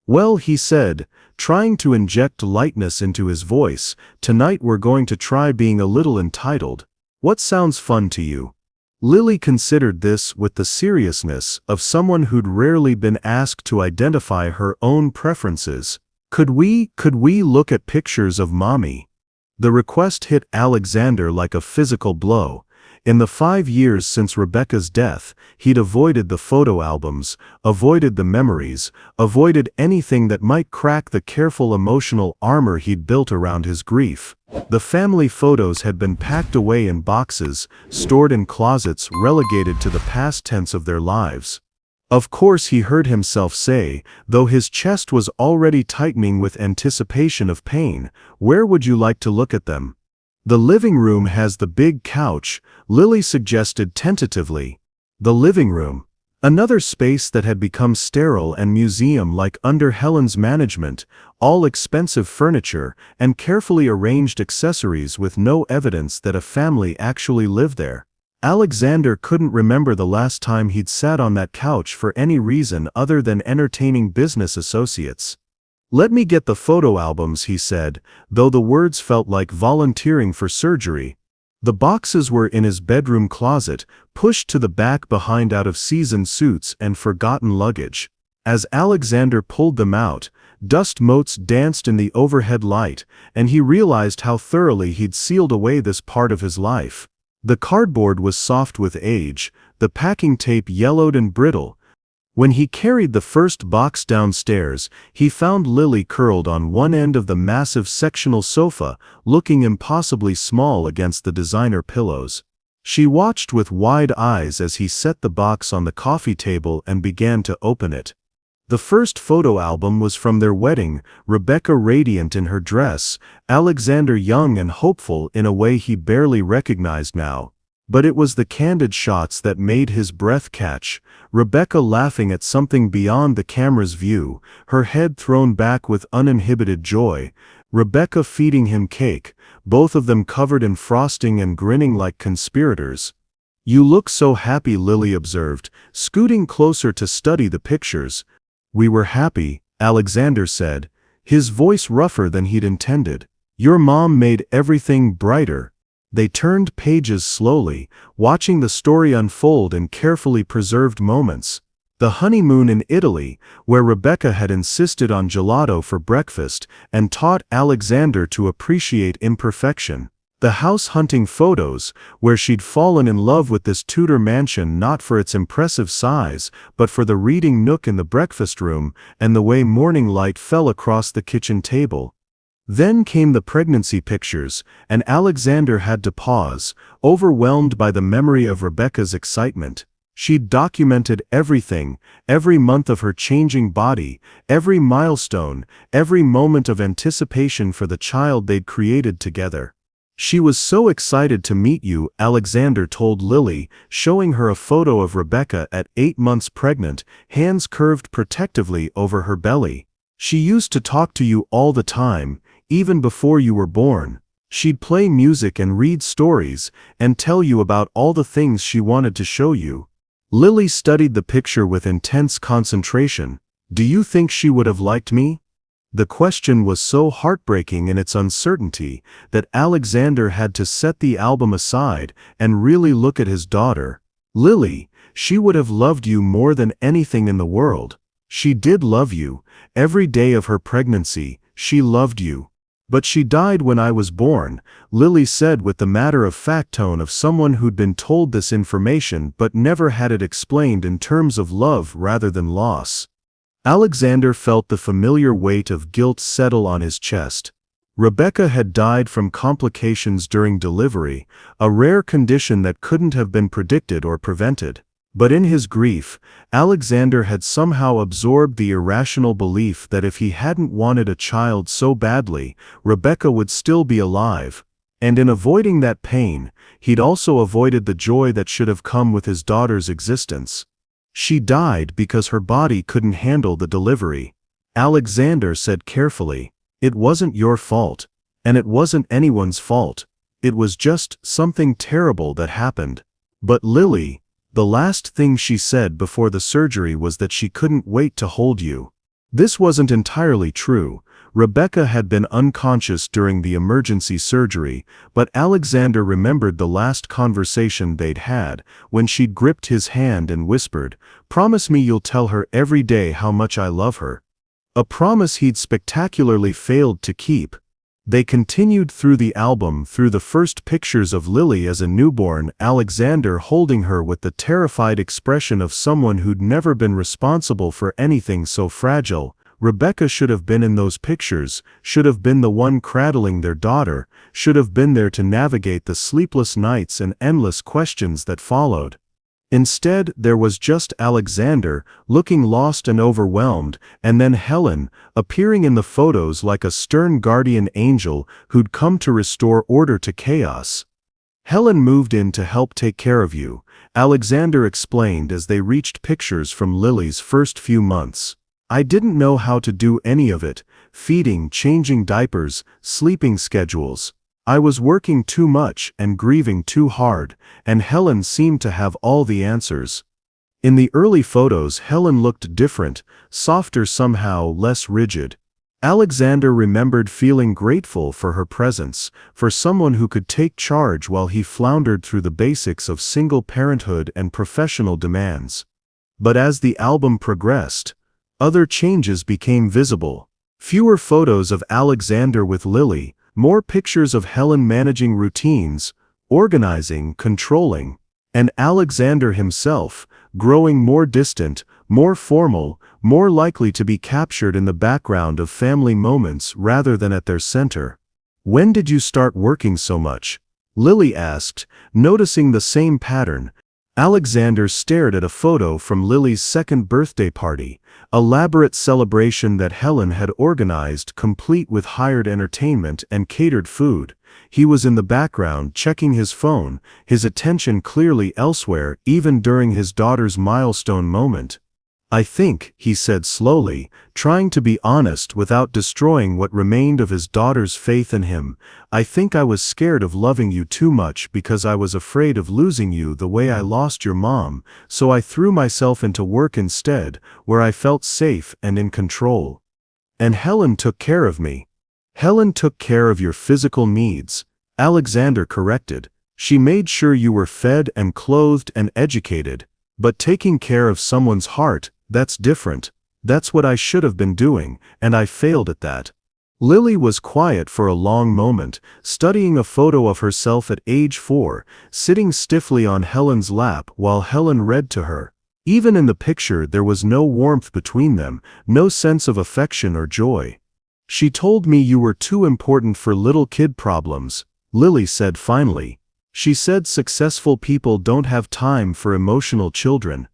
Speaker 1: Well, he said, trying to inject lightness into his voice, tonight we're going to try being a little entitled. What sounds fun to you? Lily considered this with the seriousness of someone who'd rarely been asked to identify her own preferences. Could we look at pictures of Mommy? The request hit Alexander like a physical blow. In the 5 years since Rebecca's death, he'd avoided the photo albums, avoided the memories, avoided anything that might crack the careful emotional armor he'd built around his grief. The family photos had been packed away in boxes, stored in closets relegated to the past tense of their lives. Of course, he heard himself say, though his chest was already tightening with anticipation of pain, where would you like to look at them? The living room has the big couch, Lily suggested tentatively. The living room. Another space that had become sterile and museum-like under Helen's management, all expensive furniture and carefully arranged accessories with no evidence that a family actually lived there. Alexander couldn't remember the last time he'd sat on that couch for any reason other than entertaining business associates. Let me get the photo albums, he said, though the words felt like volunteering for surgery. The boxes were in his bedroom closet, pushed to the back behind out-of-season suits and forgotten luggage. As Alexander pulled them out, dust motes danced in the overhead light, and he realized how thoroughly he'd sealed away this part of his life. The cardboard was soft with age, the packing tape yellowed and brittle. When he carried the first box downstairs, he found Lily curled on one end of the massive sectional sofa, looking impossibly small against the designer pillows. She watched with wide eyes as he set the box on the coffee table and began to open it. The first photo album was from their wedding, Rebecca radiant in her dress, Alexander young and hopeful in a way he barely recognized now. But it was the candid shots that made his breath catch, Rebecca laughing at something beyond the camera's view, her head thrown back with uninhibited joy, Rebecca feeding him cake, both of them covered in frosting and grinning like conspirators. You look so happy, Lily observed, scooting closer to study the pictures. We were happy, Alexander said, his voice rougher than he'd intended. Your mom made everything brighter. They turned pages slowly, watching the story unfold in carefully preserved moments. The honeymoon in Italy, where Rebecca had insisted on gelato for breakfast and taught Alexander to appreciate imperfection. The house-hunting photos, where she'd fallen in love with this Tudor mansion not for its impressive size, but for the reading nook in the breakfast room and the way morning light fell across the kitchen table. Then came the pregnancy pictures, and Alexander had to pause, overwhelmed by the memory of Rebecca's excitement. She'd documented everything, every month of her changing body, every milestone, every moment of anticipation for the child they'd created together. She was so excited to meet you, Alexander told Lily, showing her a photo of Rebecca at 8 months pregnant, hands curved protectively over her belly. She used to talk to you all the time, even before you were born. She'd play music and read stories, and tell you about all the things she wanted to show you. Lily studied the picture with intense concentration. Do you think she would have liked me? The question was so heartbreaking in its uncertainty that Alexander had to set the album aside and really look at his daughter. Lily, she would have loved you more than anything in the world. She did love you. Every day of her pregnancy, she loved you. But she died when I was born, Lily said with the matter-of-fact tone of someone who'd been told this information but never had it explained in terms of love rather than loss. Alexander felt the familiar weight of guilt settle on his chest. Rebecca had died from complications during delivery, a rare condition that couldn't have been predicted or prevented. But in his grief, Alexander had somehow absorbed the irrational belief that if he hadn't wanted a child so badly, Rebecca would still be alive. And in avoiding that pain, he'd also avoided the joy that should have come with his daughter's existence. She died because her body couldn't handle the delivery. Alexander said carefully, "It wasn't your fault. And it wasn't anyone's fault. It was just something terrible that happened." But Lily, the last thing she said before the surgery was that she couldn't wait to hold you. This wasn't entirely true. Rebecca had been unconscious during the emergency surgery, but Alexander remembered the last conversation they'd had, when she'd gripped his hand and whispered, "Promise me you'll tell her every day how much I love her." A promise he'd spectacularly failed to keep. They continued through the album, through the first pictures of Lily as a newborn, Alexander holding her with the terrified expression of someone who'd never been responsible for anything so fragile. Rebecca should have been in those pictures, should have been the one cradling their daughter, should have been there to navigate the sleepless nights and endless questions that followed. Instead, there was just Alexander, looking lost and overwhelmed, and then Helen, appearing in the photos like a stern guardian angel who'd come to restore order to chaos. "Helen moved in to help take care of you," Alexander explained as they reached pictures from Lily's first few months. "I didn't know how to do any of it, feeding, changing diapers, sleeping schedules. I was working too much and grieving too hard, and Helen seemed to have all the answers." In the early photos, Helen looked different, softer somehow, less rigid. Alexander remembered feeling grateful for her presence, for someone who could take charge while he floundered through the basics of single parenthood and professional demands. But as the album progressed, other changes became visible. Fewer photos of Alexander with Lily, more pictures of Helen managing routines, organizing, controlling, and Alexander himself, growing more distant, more formal, more likely to be captured in the background of family moments rather than at their center. "When did you start working so much?" Lily asked, noticing the same pattern. Alexander stared at a photo from Lily's second birthday party, elaborate celebration that Helen had organized, complete with hired entertainment and catered food. He was in the background checking his phone, his attention clearly elsewhere, even during his daughter's milestone moment. "I think," he said slowly, trying to be honest without destroying what remained of his daughter's faith in him, "I think I was scared of loving you too much because I was afraid of losing you the way I lost your mom, so I threw myself into work instead, where I felt safe and in control. And Helen took care of me." "Helen took care of your physical needs," Alexander corrected. "She made sure you were fed and clothed and educated. But taking care of someone's heart, that's different. That's what I should have been doing, and I failed at that." Lily was quiet for a long moment, studying a photo of herself at age 4, sitting stiffly on Helen's lap while Helen read to her. Even in the picture there was no warmth between them, no sense of affection or joy. "She told me you were too important for little kid problems," Lily said finally. "She said successful people don't have time for emotional children."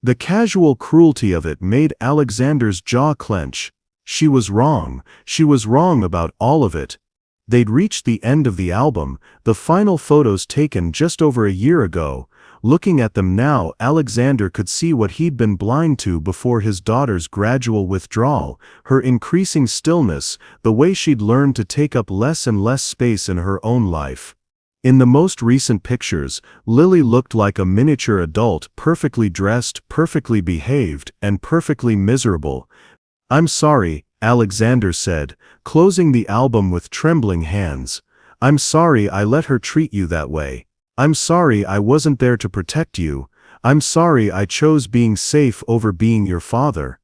Speaker 1: The casual cruelty of it made Alexander's jaw clench. She was wrong. She was wrong about all of it. They'd reached the end of the album, the final photos taken just over a year ago. Looking at them now, Alexander could see what he'd been blind to before: his daughter's gradual withdrawal, her increasing stillness, the way she'd learned to take up less and less space in her own life. In the most recent pictures, Lily looked like a miniature adult, perfectly dressed, perfectly behaved, and perfectly miserable. "I'm sorry," Alexander said, closing the album with trembling hands. "I'm sorry I let her treat you that way. I'm sorry I wasn't there to protect you. I'm sorry I chose being safe over being your father."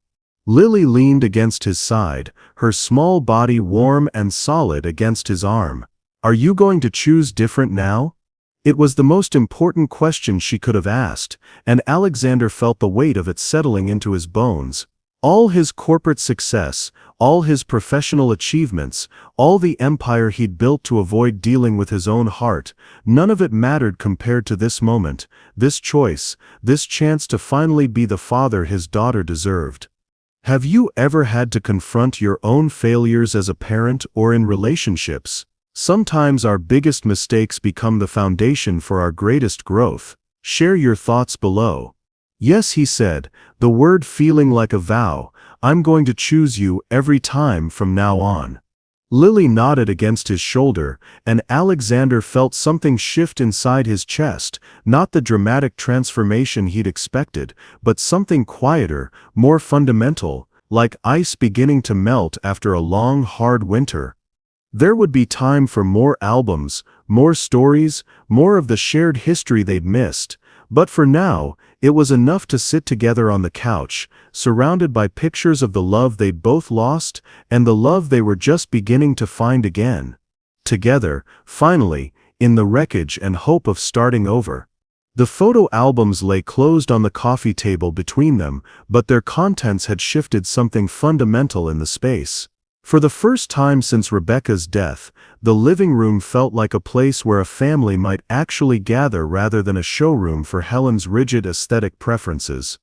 Speaker 1: Lily leaned against his side, her small body warm and solid against his arm. "Are you going to choose different now?" It was the most important question she could have asked, and Alexander felt the weight of it settling into his bones. All his corporate success, all his professional achievements, all the empire he'd built to avoid dealing with his own heart, none of it mattered compared to this moment, this choice, this chance to finally be the father his daughter deserved. Have you ever had to confront your own failures as a parent or in relationships? Sometimes our biggest mistakes become the foundation for our greatest growth. Share your thoughts below. Yes, he said, the word feeling like a vow. I'm going to choose you every time from now on. Lily nodded against his shoulder, and Alexander felt something shift inside his chest, not the dramatic transformation he'd expected, but something quieter, more fundamental, like ice beginning to melt after a long, hard winter. There would be time for more albums, more stories, more of the shared history they'd missed, but for now, it was enough to sit together on the couch, surrounded by pictures of the love they'd both lost and the love they were just beginning to find again. Together, finally, in the wreckage and hope of starting over. The photo albums lay closed on the coffee table between them, but their contents had shifted something fundamental in the space. For the first time since Rebecca's death, the living room felt like a place where a family might actually gather rather than a showroom for Helen's rigid aesthetic preferences.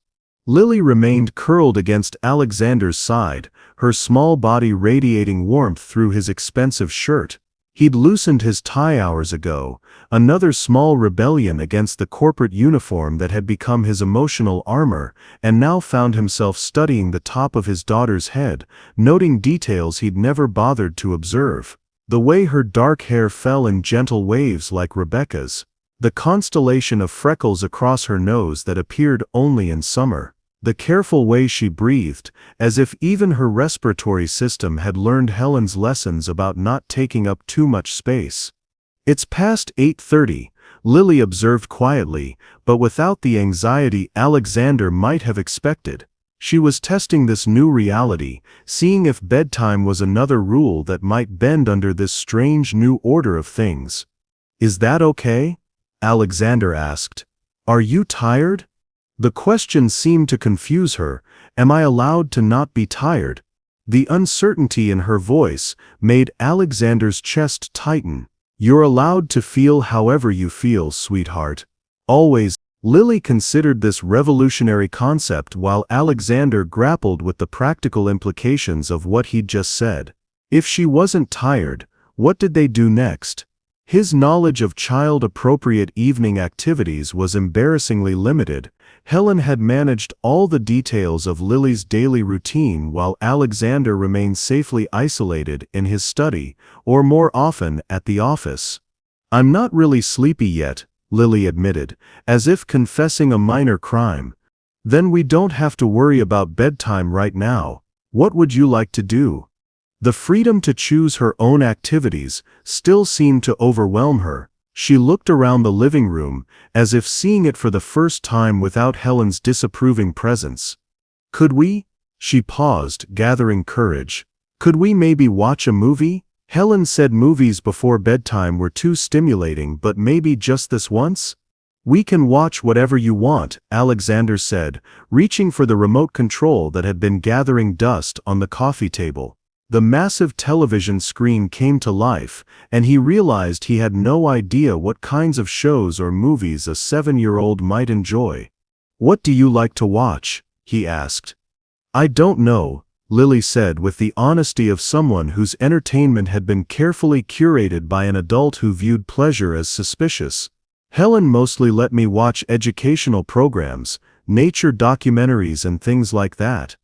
Speaker 1: Lily remained curled against Alexander's side, her small body radiating warmth through his expensive shirt. He'd loosened his tie hours ago, another small rebellion against the corporate uniform that had become his emotional armor, and now found himself studying the top of his daughter's head, noting details he'd never bothered to observe. The way her dark hair fell in gentle waves like Rebecca's. The constellation of freckles across her nose that appeared only in summer. The careful way she breathed, as if even her respiratory system had learned Helen's lessons about not taking up too much space. It's past 8:30, Lily observed quietly, but without the anxiety Alexander might have expected. She was testing this new reality, seeing if bedtime was another rule that might bend under this strange new order of things. "Is that okay?" Alexander asked. "Are you tired?" The question seemed to confuse her. Am I allowed to not be tired? The uncertainty in her voice made Alexander's chest tighten. "You're allowed to feel however you feel, sweetheart. Always." Lily considered this revolutionary concept while Alexander grappled with the practical implications of what he'd just said. If she wasn't tired, what did they do next? His knowledge of child-appropriate evening activities was embarrassingly limited. Helen had managed all the details of Lily's daily routine while Alexander remained safely isolated in his study, or more often at the office. "I'm not really sleepy yet," Lily admitted, as if confessing a minor crime. "Then we don't have to worry about bedtime right now. What would you like to do?" The freedom to choose her own activities still seemed to overwhelm her. She looked around the living room, as if seeing it for the first time without Helen's disapproving presence. "Could we?" She paused, gathering courage. "Could we maybe watch a movie?" Helen said movies before bedtime were too stimulating, but maybe just this once? "We can watch whatever you want," Alexander said, reaching for the remote control that had been gathering dust on the coffee table. The massive television screen came to life, and he realized he had no idea what kinds of shows or movies a 7-year-old might enjoy. "What do you like to watch?" he asked. "I don't know," Lily said with the honesty of someone whose entertainment had been carefully curated by an adult who viewed pleasure as suspicious. "Helen mostly let me watch educational programs, nature documentaries and things like that."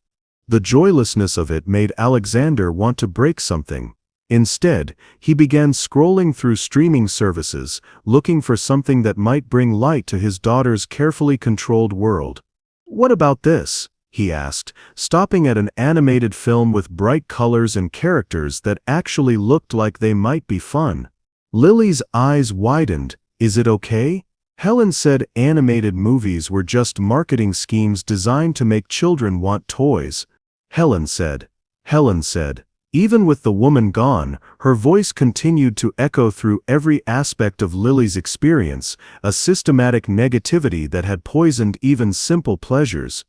Speaker 1: The joylessness of it made Alexander want to break something. Instead, he began scrolling through streaming services, looking for something that might bring light to his daughter's carefully controlled world. "What about this?" he asked, stopping at an animated film with bright colors and characters that actually looked like they might be fun. Lily's eyes widened. "Is it okay?" Helen said animated movies were just marketing schemes designed to make children want toys. Helen said. Even with the woman gone, her voice continued to echo through every aspect of Lily's experience, a systematic negativity that had poisoned even simple pleasures.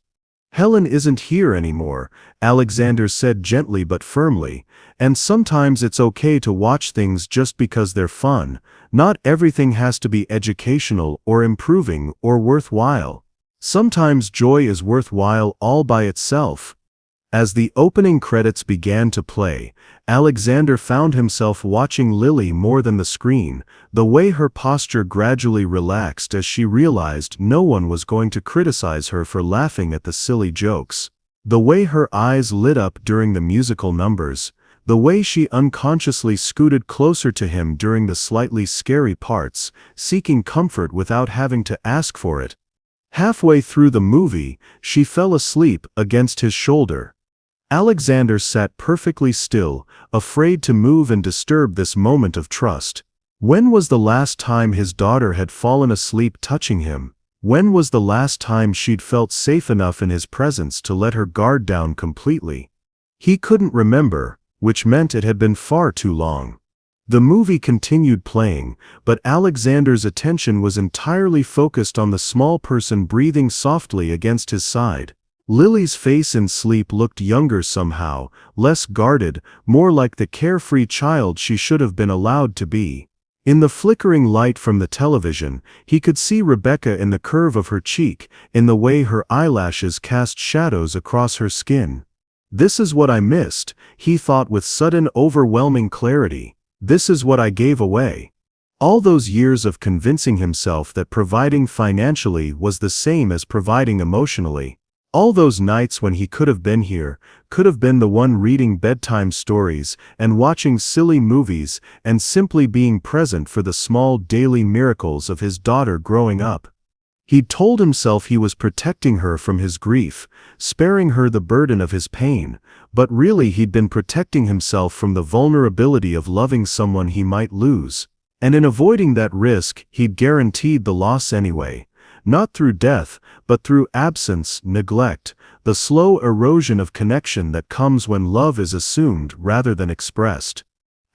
Speaker 1: Helen isn't here anymore, Alexander said gently but firmly, and sometimes it's okay to watch things just because they're fun. Not everything has to be educational or improving or worthwhile. Sometimes joy is worthwhile all by itself. As the opening credits began to play, Alexander found himself watching Lily more than the screen, the way her posture gradually relaxed as she realized no one was going to criticize her for laughing at the silly jokes. The way her eyes lit up during the musical numbers, the way she unconsciously scooted closer to him during the slightly scary parts, seeking comfort without having to ask for it. Halfway through the movie, she fell asleep against his shoulder. Alexander sat perfectly still, afraid to move and disturb this moment of trust. When was the last time his daughter had fallen asleep touching him? When was the last time she'd felt safe enough in his presence to let her guard down completely? He couldn't remember, which meant it had been far too long. The movie continued playing, but Alexander's attention was entirely focused on the small person breathing softly against his side. Lily's face in sleep looked younger somehow, less guarded, more like the carefree child she should have been allowed to be. In the flickering light from the television, he could see Rebecca in the curve of her cheek, in the way her eyelashes cast shadows across her skin. This is what I missed, he thought with sudden overwhelming clarity. This is what I gave away. All those years of convincing himself that providing financially was the same as providing emotionally. All those nights when he could have been here, could have been the one reading bedtime stories and watching silly movies and simply being present for the small daily miracles of his daughter growing up. He'd told himself he was protecting her from his grief, sparing her the burden of his pain, but really he'd been protecting himself from the vulnerability of loving someone he might lose. And in avoiding that risk, he'd guaranteed the loss anyway. Not through death, but through absence, neglect, the slow erosion of connection that comes when love is assumed rather than expressed.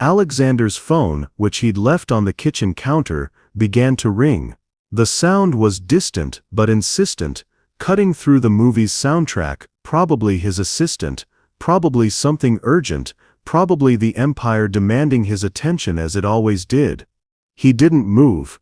Speaker 1: Alexander's phone, which he'd left on the kitchen counter, began to ring. The sound was distant but insistent, cutting through the movie's soundtrack, probably his assistant, probably something urgent, probably the Empire demanding his attention as it always did. He didn't move.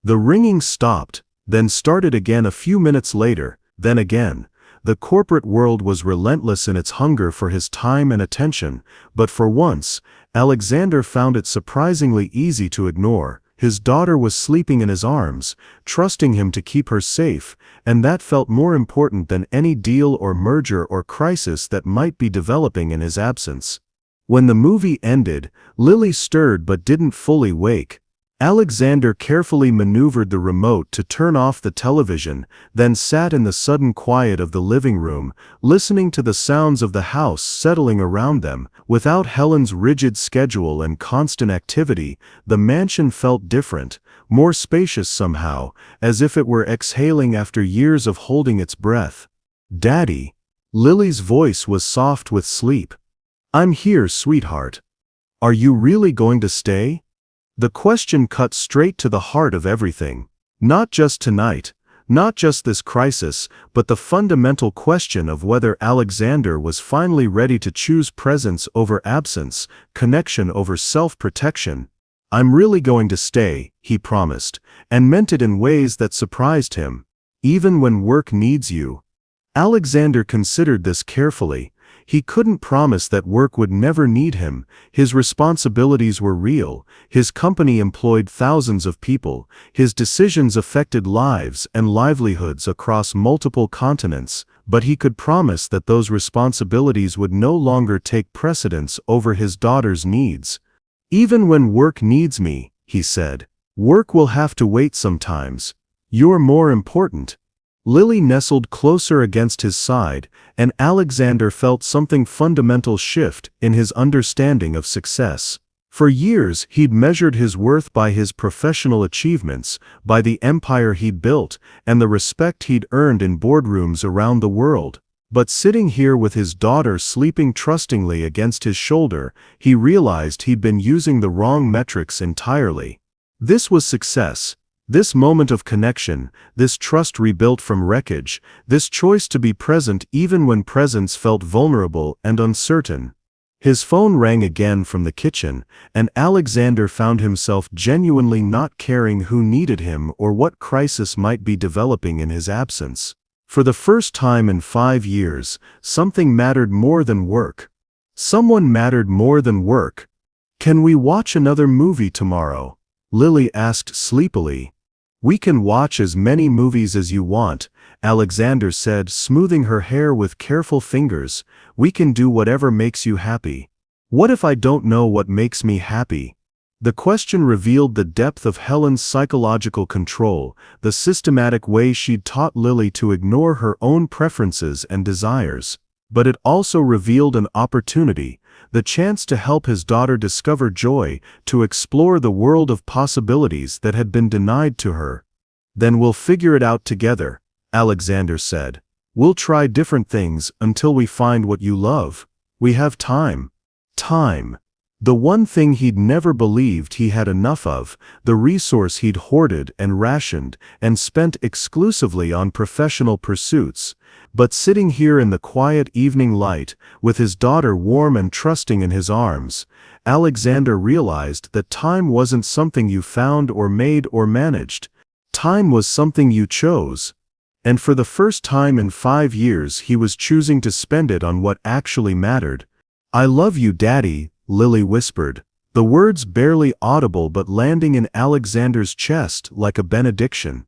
Speaker 1: The ringing stopped, then started again a few minutes later, then again. The corporate world was relentless in its hunger for his time and attention, but for once, Alexander found it surprisingly easy to ignore. His daughter was sleeping in his arms, trusting him to keep her safe, and that felt more important than any deal or merger or crisis that might be developing in his absence. When the movie ended, Lily stirred but didn't fully wake. Alexander carefully maneuvered the remote to turn off the television, then sat in the sudden quiet of the living room, listening to the sounds of the house settling around them. Without Helen's rigid schedule and constant activity, the mansion felt different, more spacious somehow, as if it were exhaling after years of holding its breath. "Daddy." Lily's voice was soft with sleep. "I'm here, sweetheart. Are you really going to stay?" The question cut straight to the heart of everything. Not just tonight, not just this crisis, but the fundamental question of whether Alexander was finally ready to choose presence over absence, connection over self-protection. "I'm really going to stay," he promised, and meant it in ways that surprised him. "Even when work needs you." Alexander considered this carefully. He couldn't promise that work would never need him. His responsibilities were real. His company employed thousands of people. His decisions affected lives and livelihoods across multiple continents. But he could promise that those responsibilities would no longer take precedence over his daughter's needs. "Even when work needs me," he said, "work will have to wait sometimes. You're more important." Lily nestled closer against his side, and Alexander felt something fundamental shift in his understanding of success. For years he'd measured his worth by his professional achievements, by the empire he'd built, and the respect he'd earned in boardrooms around the world. But sitting here with his daughter sleeping trustingly against his shoulder, he realized he'd been using the wrong metrics entirely. This was success. This moment of connection, this trust rebuilt from wreckage, this choice to be present even when presence felt vulnerable and uncertain. His phone rang again from the kitchen, and Alexander found himself genuinely not caring who needed him or what crisis might be developing in his absence. For the first time in 5 years, something mattered more than work. Someone mattered more than work. "Can we watch another movie tomorrow?" Lily asked sleepily. "We can watch as many movies as you want," Alexander said, smoothing her hair with careful fingers. "We can do whatever makes you happy." "What if I don't know what makes me happy?" The question revealed the depth of Helen's psychological control, the systematic way she'd taught Lily to ignore her own preferences and desires. But it also revealed an opportunity, the chance to help his daughter discover joy, to explore the world of possibilities that had been denied to her. "Then we'll figure it out together," Alexander said. "We'll try different things until we find what you love. We have time." Time. The one thing he'd never believed he had enough of, the resource he'd hoarded and rationed and spent exclusively on professional pursuits. But sitting here in the quiet evening light, with his daughter warm and trusting in his arms, Alexander realized that time wasn't something you found or made or managed. Time was something you chose. And for the first time in 5 years he was choosing to spend it on what actually mattered. "I love you, Daddy," Lily whispered, the words barely audible but landing in Alexander's chest like a benediction.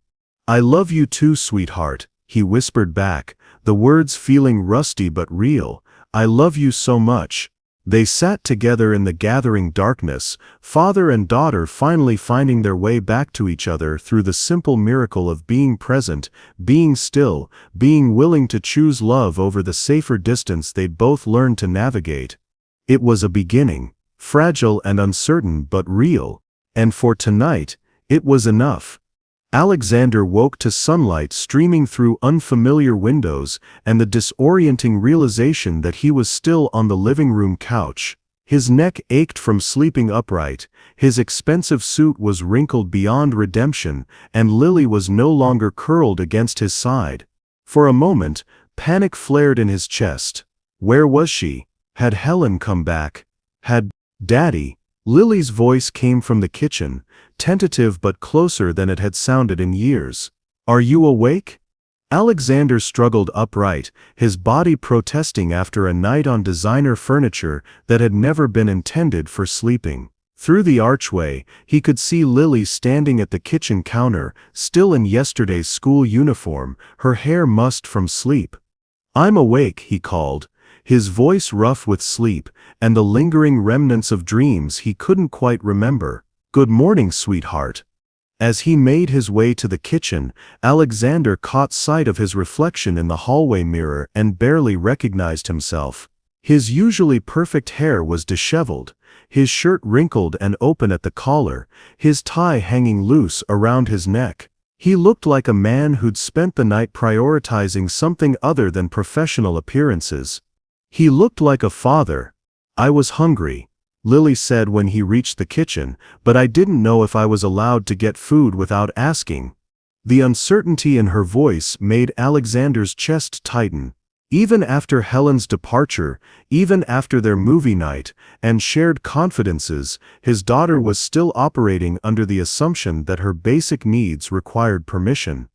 Speaker 1: "I love you too, sweetheart," he whispered back, the words feeling rusty but real. "I love you so much." They sat together in the gathering darkness, father and daughter finally finding their way back to each other through the simple miracle of being present, being still, being willing to choose love over the safer distance they'd both learned to navigate. It was a beginning, fragile and uncertain but real, and for tonight, it was enough. Alexander woke to sunlight streaming through unfamiliar windows and the disorienting realization that he was still on the living room couch. His neck ached from sleeping upright, his expensive suit was wrinkled beyond redemption, and Lily was no longer curled against his side. For a moment, panic flared in his chest. Where was she? Had Helen come back? Had Daddy? Lily's voice came from the kitchen, tentative but closer than it had sounded in years. "Are you awake?" Alexander struggled upright, his body protesting after a night on designer furniture that had never been intended for sleeping. Through the archway, he could see Lily standing at the kitchen counter, still in yesterday's school uniform, her hair mussed from sleep. "I'm awake," he called, his voice rough with sleep and the lingering remnants of dreams he couldn't quite remember. "Good morning, sweetheart." As he made his way to the kitchen, Alexander caught sight of his reflection in the hallway mirror and barely recognized himself. His usually perfect hair was disheveled, his shirt wrinkled and open at the collar, his tie hanging loose around his neck. He looked like a man who'd spent the night prioritizing something other than professional appearances. He looked like a father. "I was hungry," Lily said when he reached the kitchen, "but I didn't know if I was allowed to get food without asking." The uncertainty in her voice made Alexander's chest tighten. Even after Helen's departure, even after their movie night, and shared confidences, his daughter was still operating under the assumption that her basic needs required permission.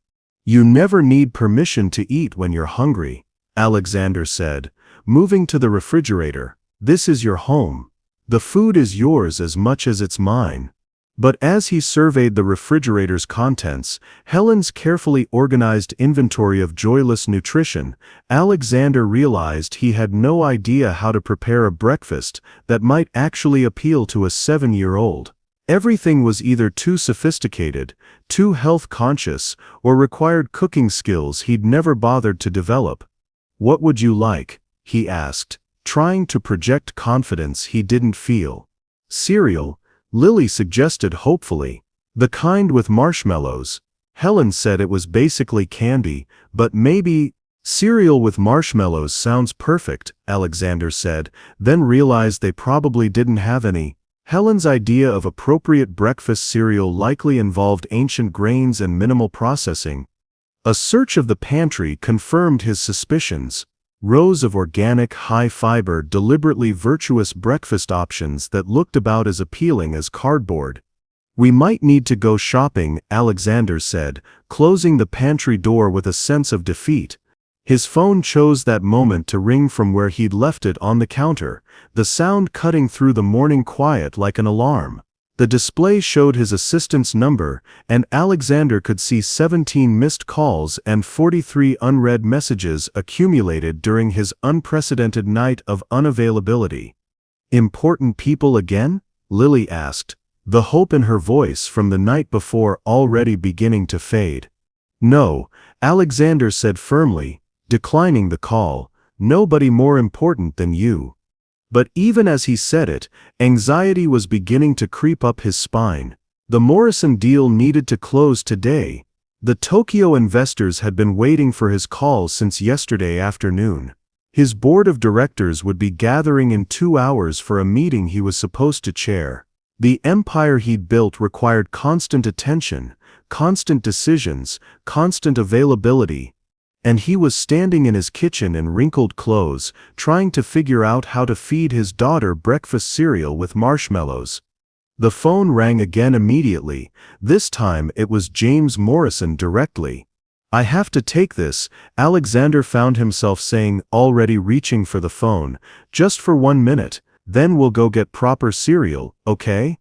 Speaker 1: "You never need permission to eat when you're hungry," Alexander said, moving to the refrigerator. "This is your home. The food is yours as much as it's mine." But as he surveyed the refrigerator's contents, Helen's carefully organized inventory of joyless nutrition, Alexander realized he had no idea how to prepare a breakfast that might actually appeal to a 7-year-old. Everything was either too sophisticated, too health-conscious, or required cooking skills he'd never bothered to develop. "What would you like?" he asked, trying to project confidence he didn't feel. "Cereal," Lily suggested hopefully. "The kind with marshmallows." Helen said it was basically candy, but maybe. "Cereal with marshmallows sounds perfect," Alexander said, then realized they probably didn't have any. Helen's idea of appropriate breakfast cereal likely involved ancient grains and minimal processing. A search of the pantry confirmed his suspicions. Rows of organic, high-fiber, deliberately virtuous breakfast options that looked about as appealing as cardboard. "We might need to go shopping," Alexander said, closing the pantry door with a sense of defeat. His phone chose that moment to ring from where he'd left it on the counter, the sound cutting through the morning quiet like an alarm. The display showed his assistant's number, and Alexander could see 17 missed calls and 43 unread messages accumulated during his unprecedented night of unavailability. "Important people again?" Lily asked, the hope in her voice from the night before already beginning to fade. "No," Alexander said firmly, declining the call. "Nobody more important than you." But even as he said it, anxiety was beginning to creep up his spine. The Morrison deal needed to close today. The Tokyo investors had been waiting for his call since yesterday afternoon. His board of directors would be gathering in 2 hours for a meeting he was supposed to chair. The empire he'd built required constant attention, constant decisions, constant availability. And he was standing in his kitchen in wrinkled clothes, trying to figure out how to feed his daughter breakfast cereal with marshmallows. The phone rang again immediately. This time it was James Morrison directly. "I have to take this," Alexander found himself saying, already reaching for the phone. "Just for 1 minute, then we'll go get proper cereal, okay?"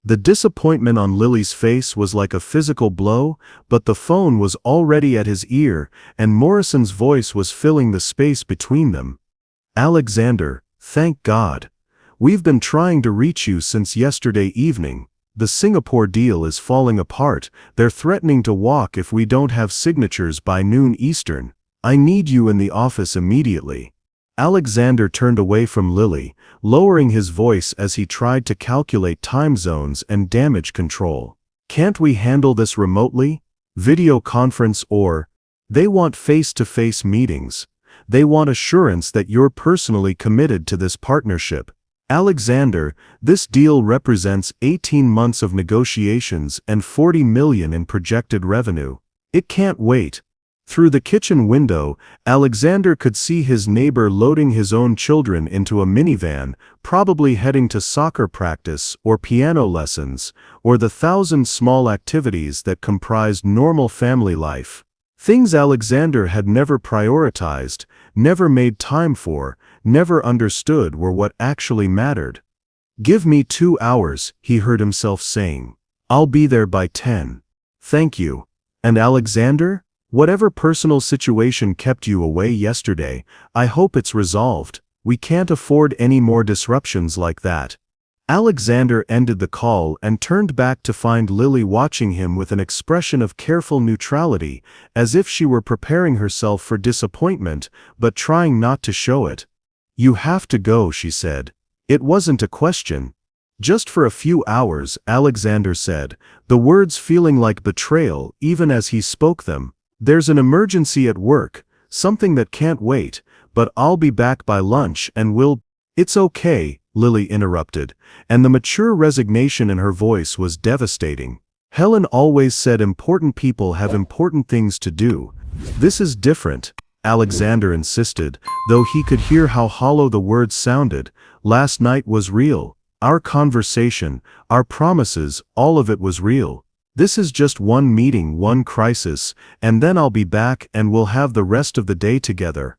Speaker 1: The disappointment on Lily's face was like a physical blow, but the phone was already at his ear, and Morrison's voice was filling the space between them. "Alexander, thank God. We've been trying to reach you since yesterday evening. The Singapore deal is falling apart. They're threatening to walk if we don't have signatures by noon Eastern. I need you in the office immediately." Alexander turned away from Lily, lowering his voice as he tried to calculate time zones and damage control. "Can't we handle this remotely? Video conference or—" "They want face-to-face meetings. They want assurance that you're personally committed to this partnership. Alexander, this deal represents 18 months of negotiations and 40 million in projected revenue. It can't wait." Through the kitchen window, Alexander could see his neighbor loading his own children into a minivan, probably heading to soccer practice or piano lessons, or the 1,000 small activities that comprised normal family life. Things Alexander had never prioritized, never made time for, never understood were what actually mattered. "Give me 2 hours," he heard himself saying. "I'll be there by 10. Thank you. And Alexander? Whatever personal situation kept you away yesterday, I hope it's resolved. We can't afford any more disruptions like that." Alexander ended the call and turned back to find Lily watching him with an expression of careful neutrality, as if she were preparing herself for disappointment, but trying not to show it. "You have to go," she said. "It wasn't a question." "Just for a few hours," Alexander said, the words feeling like betrayal even as he spoke them. "There's an emergency at work, something that can't wait, but I'll be back by lunch and we'll—" "It's okay," Lily interrupted, and the mature resignation in her voice was devastating. "Helen always said important people have important things to do. This is different," Alexander insisted, though he could hear how hollow the words sounded. "Last night was real. Our conversation, our promises, all of it was real. This is just one meeting, one crisis, and then I'll be back and we'll have the rest of the day together."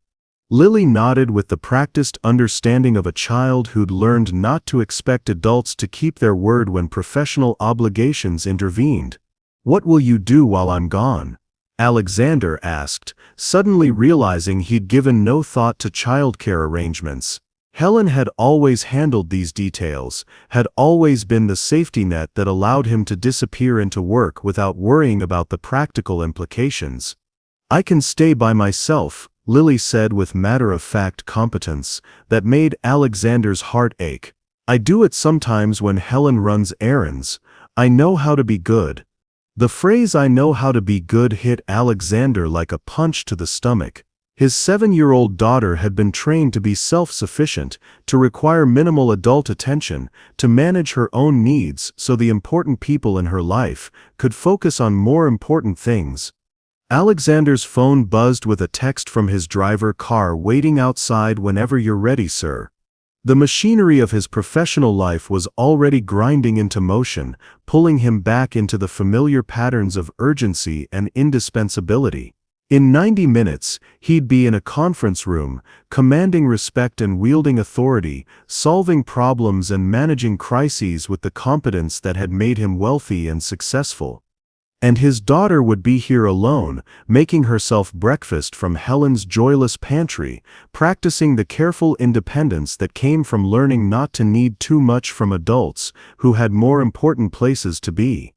Speaker 1: Lily nodded with the practiced understanding of a child who'd learned not to expect adults to keep their word when professional obligations intervened. "What will you do while I'm gone?" Alexander asked, suddenly realizing he'd given no thought to childcare arrangements. Helen had always handled these details, had always been the safety net that allowed him to disappear into work without worrying about the practical implications. "I can stay by myself," Lily said with matter-of-fact competence that made Alexander's heart ache. "I do it sometimes when Helen runs errands. I know how to be good." The phrase "I know how to be good" hit Alexander like a punch to the stomach. His 7-year-old daughter had been trained to be self-sufficient, to require minimal adult attention, to manage her own needs so the important people in her life could focus on more important things. Alexander's phone buzzed with a text from his driver car waiting outside. "Whenever you're ready, sir." The machinery of his professional life was already grinding into motion, pulling him back into the familiar patterns of urgency and indispensability. In 90 minutes, he'd be in a conference room, commanding respect and wielding authority, solving problems and managing crises with the competence that had made him wealthy and successful. And his daughter would be here alone, making herself breakfast from Helen's joyless pantry, practicing the careful independence that came from learning not to need too much from adults who had more important places to be.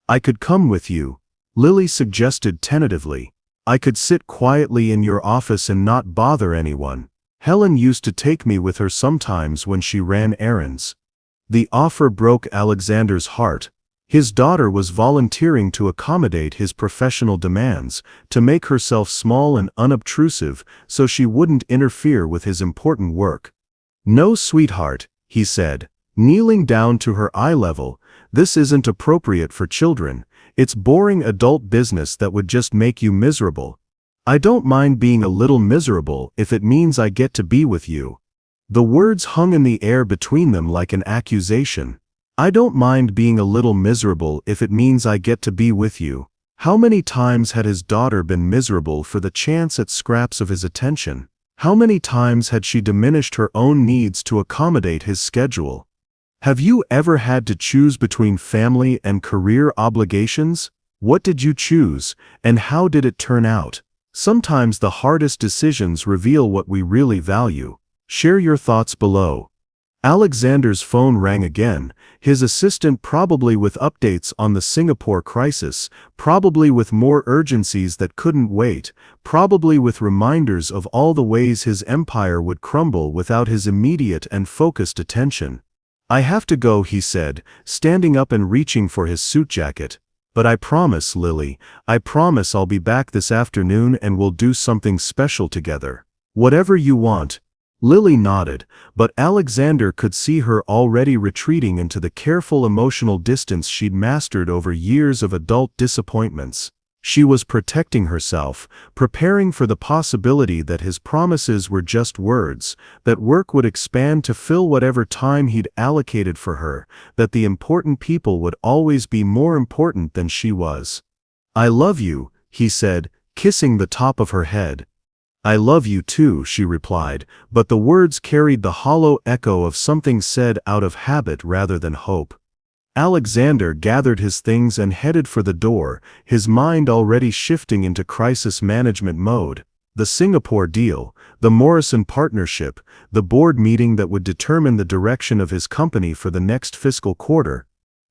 Speaker 1: "I could come with you," Lily suggested tentatively. "I could sit quietly in your office and not bother anyone. Helen used to take me with her sometimes when she ran errands." The offer broke Alexander's heart. His daughter was volunteering to accommodate his professional demands, to make herself small and unobtrusive so she wouldn't interfere with his important work. "No, sweetheart," he said, kneeling down to her eye level, "this isn't appropriate for children. It's boring adult business that would just make you miserable. I don't mind being a little miserable if it means I get to be with you." The words hung in the air between them like an accusation. "I don't mind being a little miserable if it means I get to be with you." How many times had his daughter been miserable for the chance at scraps of his attention? How many times had she diminished her own needs to accommodate his schedule? Have you ever had to choose between family and career obligations? What did you choose, and how did it turn out? Sometimes the hardest decisions reveal what we really value. Share your thoughts below. Alexander's phone rang again, his assistant probably with updates on the Singapore crisis, probably with more urgencies that couldn't wait, probably with reminders of all the ways his empire would crumble without his immediate and focused attention. "I have to go," he said, standing up and reaching for his suit jacket. "But I promise, Lily, I promise I'll be back this afternoon and we'll do something special together. Whatever you want." Lily nodded, but Alexander could see her already retreating into the careful emotional distance she'd mastered over years of adult disappointments. She was protecting herself, preparing for the possibility that his promises were just words, that work would expand to fill whatever time he'd allocated for her, that the important people would always be more important than she was. "I love you," he said, kissing the top of her head. "I love you too," she replied, but the words carried the hollow echo of something said out of habit rather than hope. Alexander gathered his things and headed for the door, his mind already shifting into crisis management mode. The Singapore deal, the Morrison partnership, the board meeting that would determine the direction of his company for the next fiscal quarter.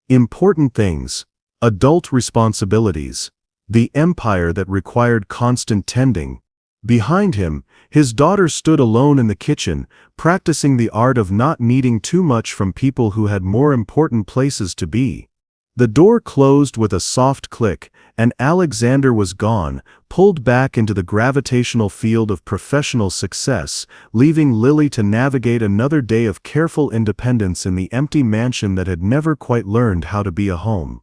Speaker 1: Important things. Adult responsibilities. The empire that required constant tending. Behind him, his daughter stood alone in the kitchen, practicing the art of not needing too much from people who had more important places to be. The door closed with a soft click, and Alexander was gone, pulled back into the gravitational field of professional success, leaving Lily to navigate another day of careful independence in the empty mansion that had never quite learned how to be a home.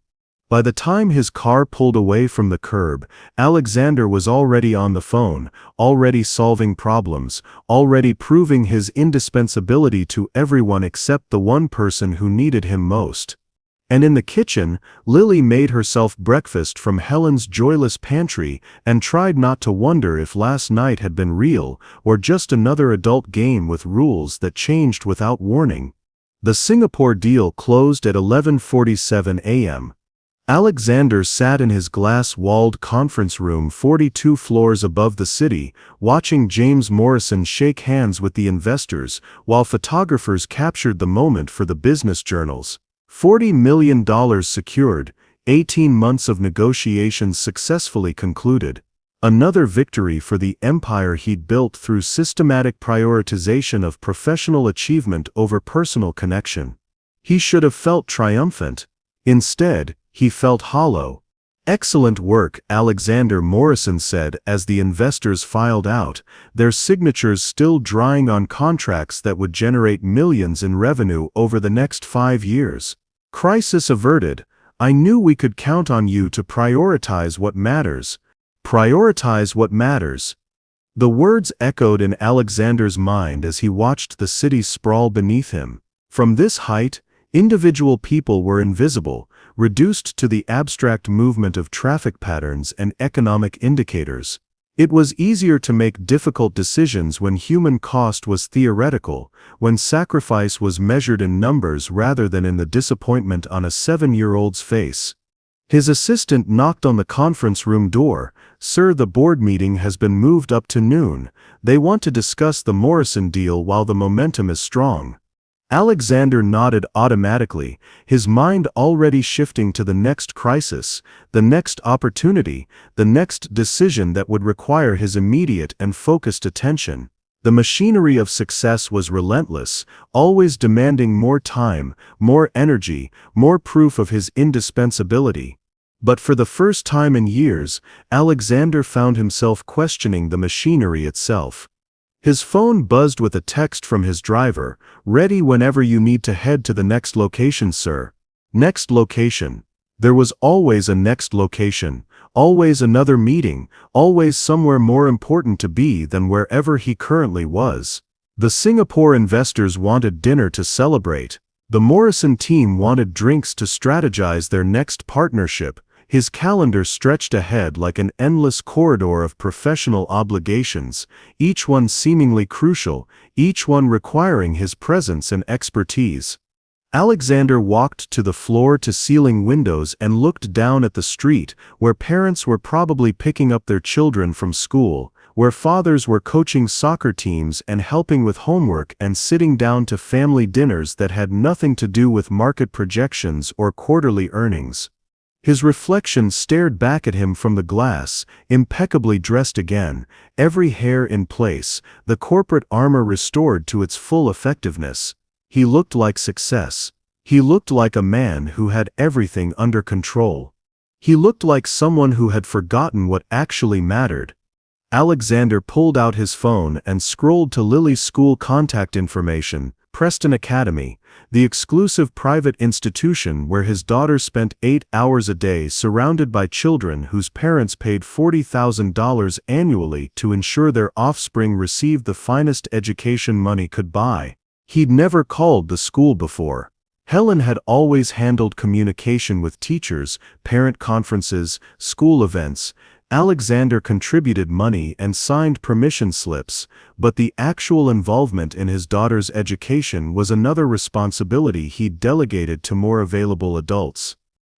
Speaker 1: By the time his car pulled away from the curb, Alexander was already on the phone, already solving problems, already proving his indispensability to everyone except the one person who needed him most. And in the kitchen, Lily made herself breakfast from Helen's joyless pantry and tried not to wonder if last night had been real or just another adult game with rules that changed without warning. The Singapore deal closed at 11:47 a.m. Alexander sat in his glass-walled conference room 42 floors above the city, watching James Morrison shake hands with the investors while photographers captured the moment for the business journals. $40 million secured, 18 months of negotiations successfully concluded. Another victory for the empire he'd built through systematic prioritization of professional achievement over personal connection. He should have felt triumphant. Instead, he felt hollow. "Excellent work," Alexander Morrison said as the investors filed out, their signatures still drying on contracts that would generate millions in revenue over the next 5 years. "Crisis averted. I knew we could count on you to prioritize what matters." Prioritize what matters. The words echoed in Alexander's mind as he watched the city sprawl beneath him. From this height, individual people were invisible, reduced to the abstract movement of traffic patterns and economic indicators. It was easier to make difficult decisions when human cost was theoretical, when sacrifice was measured in numbers rather than in the disappointment on a 7-year-old's face. His assistant knocked on the conference room door. "Sir, the board meeting has been moved up to noon. They want to discuss the Morrison deal while the momentum is strong." Alexander nodded automatically, his mind already shifting to the next crisis, the next opportunity, the next decision that would require his immediate and focused attention. The machinery of success was relentless, always demanding more time, more energy, more proof of his indispensability. But for the first time in years, Alexander found himself questioning the machinery itself. His phone buzzed with a text from his driver, "Ready whenever you need to head to the next location, sir." Next location. There was always a next location, always another meeting, always somewhere more important to be than wherever he currently was. The Singapore investors wanted dinner to celebrate. The Morrison team wanted drinks to strategize their next partnership. His calendar stretched ahead like an endless corridor of professional obligations, each one seemingly crucial, each one requiring his presence and expertise. Alexander walked to the floor-to-ceiling windows and looked down at the street, where parents were probably picking up their children from school, where fathers were coaching soccer teams and helping with homework and sitting down to family dinners that had nothing to do with market projections or quarterly earnings. His reflection stared back at him from the glass, impeccably dressed again, every hair in place, the corporate armor restored to its full effectiveness. He looked like success. He looked like a man who had everything under control. He looked like someone who had forgotten what actually mattered. Alexander pulled out his phone and scrolled to Lily's school contact information, Preston Academy, the exclusive private institution where his daughter spent 8 hours a day surrounded by children whose parents paid $40,000 annually to ensure their offspring received the finest education money could buy. He'd never called the school before. Helen had always handled communication with teachers, parent conferences, school events. Alexander contributed money and signed permission slips, but the actual involvement in his daughter's education was another responsibility he'd delegated to more available adults.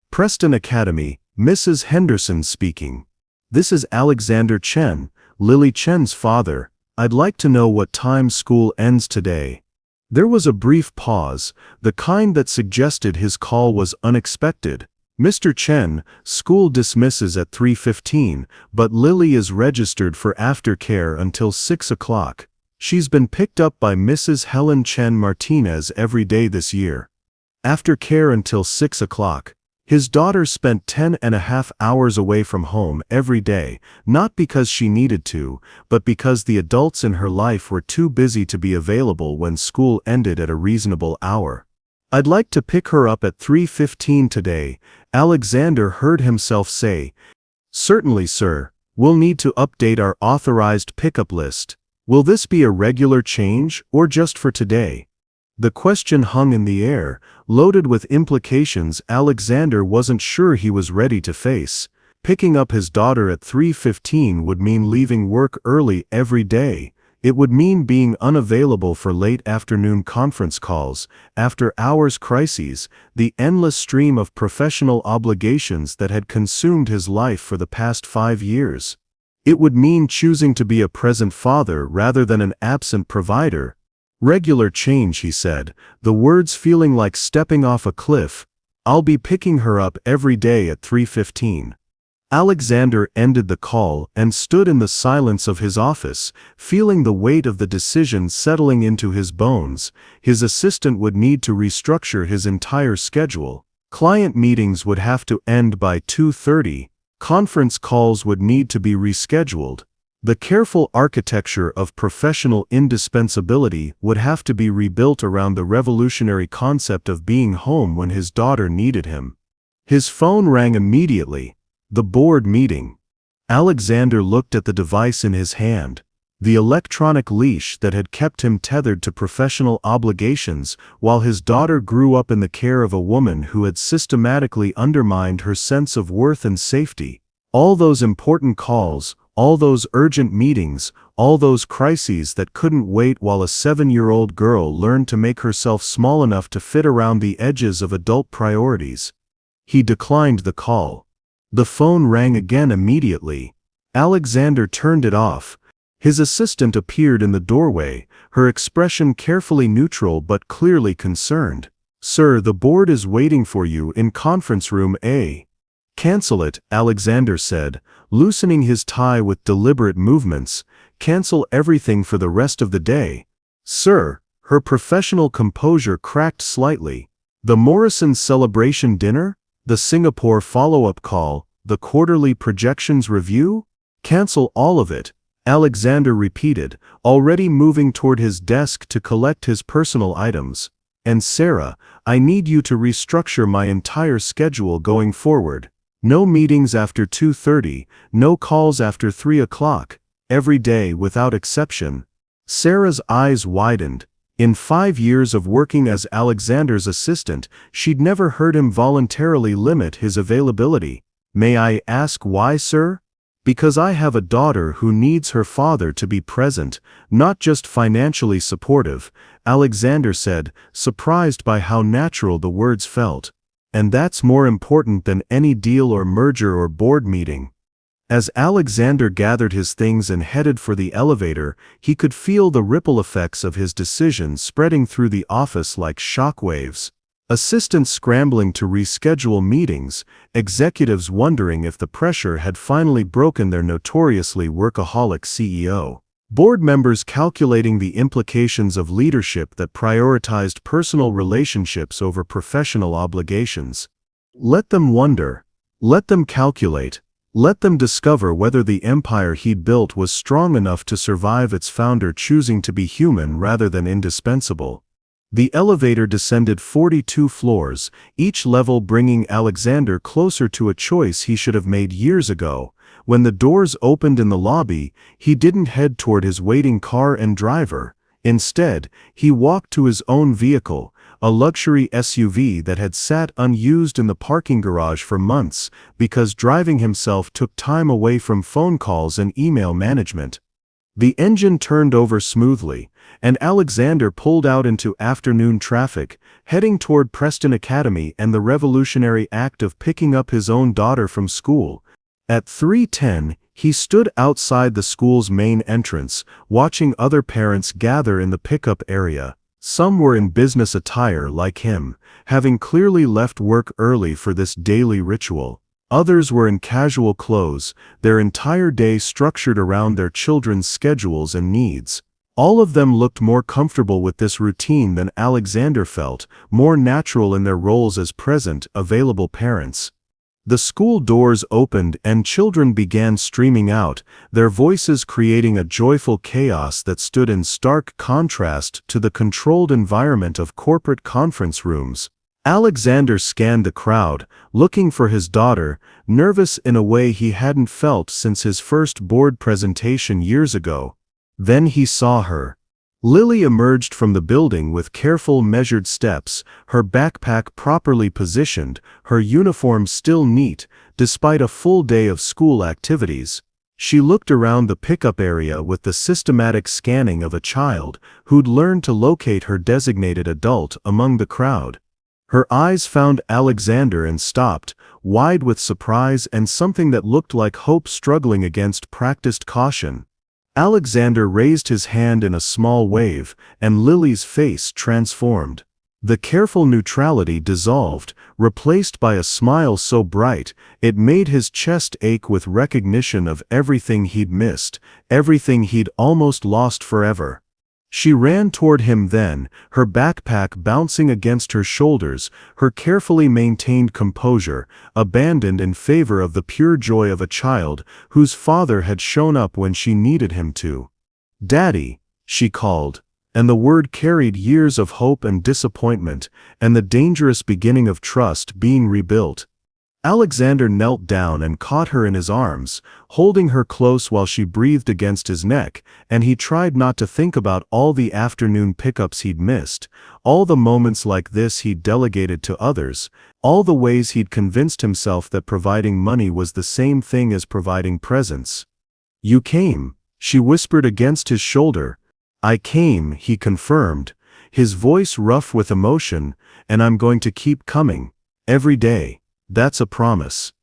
Speaker 1: Preston Academy, Mrs. Henderson speaking. "This is Alexander Chen, Lily Chen's father. I'd like to know what time school ends today." There was a brief pause, the kind that suggested his call was unexpected. "Mr. Chen, school dismisses at 3:15, but Lily is registered for aftercare until 6 o'clock. She's been picked up by Mrs. Helen Chen Martinez every day this year." Aftercare until 6 o'clock. His daughter spent 10.5 hours away from home every day, not because she needed to, but because the adults in her life were too busy to be available when school ended at a reasonable hour. "I'd like to pick her up at 3:15 today," Alexander heard himself say. "Certainly, sir. We'll need to update our authorized pickup list. Will this be a regular change, or just for today?" The question hung in the air, loaded with implications Alexander wasn't sure he was ready to face. Picking up his daughter at 3:15 would mean leaving work early every day. It would mean being unavailable for late afternoon conference calls, after-hours crises, the endless stream of professional obligations that had consumed his life for the past 5 years. It would mean choosing to be a present father rather than an absent provider. "Regular change," he said, the words feeling like stepping off a cliff. "I'll be picking her up every day at 3:15. Alexander ended the call and stood in the silence of his office, feeling the weight of the decision settling into his bones. His assistant would need to restructure his entire schedule. Client meetings would have to end by 2:30. Conference calls would need to be rescheduled. The careful architecture of professional indispensability would have to be rebuilt around the revolutionary concept of being home when his daughter needed him. His phone rang immediately. The board meeting. Alexander looked at the device in his hand. The electronic leash that had kept him tethered to professional obligations while his daughter grew up in the care of a woman who had systematically undermined her sense of worth and safety. All those important calls, all those urgent meetings, all those crises that couldn't wait while a 7-year-old girl learned to make herself small enough to fit around the edges of adult priorities. He declined the call. The phone rang again immediately. Alexander turned it off. His assistant appeared in the doorway, her expression carefully neutral but clearly concerned. "Sir, the board is waiting for you in conference room A." "Cancel it," Alexander said, loosening his tie with deliberate movements. "Cancel everything for the rest of the day." "Sir," her professional composure cracked slightly. "The Morrison celebration dinner? The Singapore follow-up call? The quarterly projections review? Cancel all of it," Alexander repeated, already moving toward his desk to collect his personal items. "And Sarah, I need you to restructure my entire schedule going forward. No meetings after 2:30, no calls after 3 o'clock, every day without exception." Sarah's eyes widened. In 5 years of working as Alexander's assistant, she'd never heard him voluntarily limit his availability. "May I ask why, sir?" "Because I have a daughter who needs her father to be present, not just financially supportive," Alexander said, surprised by how natural the words felt. "And that's more important than any deal or merger or board meeting." As Alexander gathered his things and headed for the elevator, he could feel the ripple effects of his decision spreading through the office like shock waves. Assistants scrambling to reschedule meetings, executives wondering if the pressure had finally broken their notoriously workaholic CEO. Board members calculating the implications of leadership that prioritized personal relationships over professional obligations. Let them wonder. Let them calculate. Let them discover whether the empire he'd built was strong enough to survive its founder choosing to be human rather than indispensable. The elevator descended 42 floors, each level bringing Alexander closer to a choice he should have made years ago. When the doors opened in the lobby, he didn't head toward his waiting car and driver. Instead, he walked to his own vehicle, a luxury SUV that had sat unused in the parking garage for months because driving himself took time away from phone calls and email management. The engine turned over smoothly, and Alexander pulled out into afternoon traffic, heading toward Preston Academy and the revolutionary act of picking up his own daughter from school. At 3:10, he stood outside the school's main entrance, watching other parents gather in the pickup area. Some were in business attire like him, having clearly left work early for this daily ritual. Others were in casual clothes, their entire day structured around their children's schedules and needs. All of them looked more comfortable with this routine than Alexander felt, more natural in their roles as present, available parents. The school doors opened and children began streaming out, their voices creating a joyful chaos that stood in stark contrast to the controlled environment of corporate conference rooms. Alexander scanned the crowd, looking for his daughter, nervous in a way he hadn't felt since his first board presentation years ago. Then he saw her. Lily emerged from the building with careful, measured steps, her backpack properly positioned, her uniform still neat, despite a full day of school activities. She looked around the pickup area with the systematic scanning of a child who'd learned to locate her designated adult among the crowd. Her eyes found Alexander and stopped, wide with surprise and something that looked like hope struggling against practiced caution. Alexander raised his hand in a small wave, and Lily's face transformed. The careful neutrality dissolved, replaced by a smile so bright, it made his chest ache with recognition of everything he'd missed, everything he'd almost lost forever. She ran toward him then, her backpack bouncing against her shoulders, her carefully maintained composure abandoned in favor of the pure joy of a child whose father had shown up when she needed him to. "Daddy," she called, and the word carried years of hope and disappointment, and the dangerous beginning of trust being rebuilt. Alexander knelt down and caught her in his arms, holding her close while she breathed against his neck, and he tried not to think about all the afternoon pickups he'd missed, all the moments like this he'd delegated to others, all the ways he'd convinced himself that providing money was the same thing as providing presents. "You came," she whispered against his shoulder. "I came," he confirmed, his voice rough with emotion, "and I'm going to keep coming. Every day. That's a promise."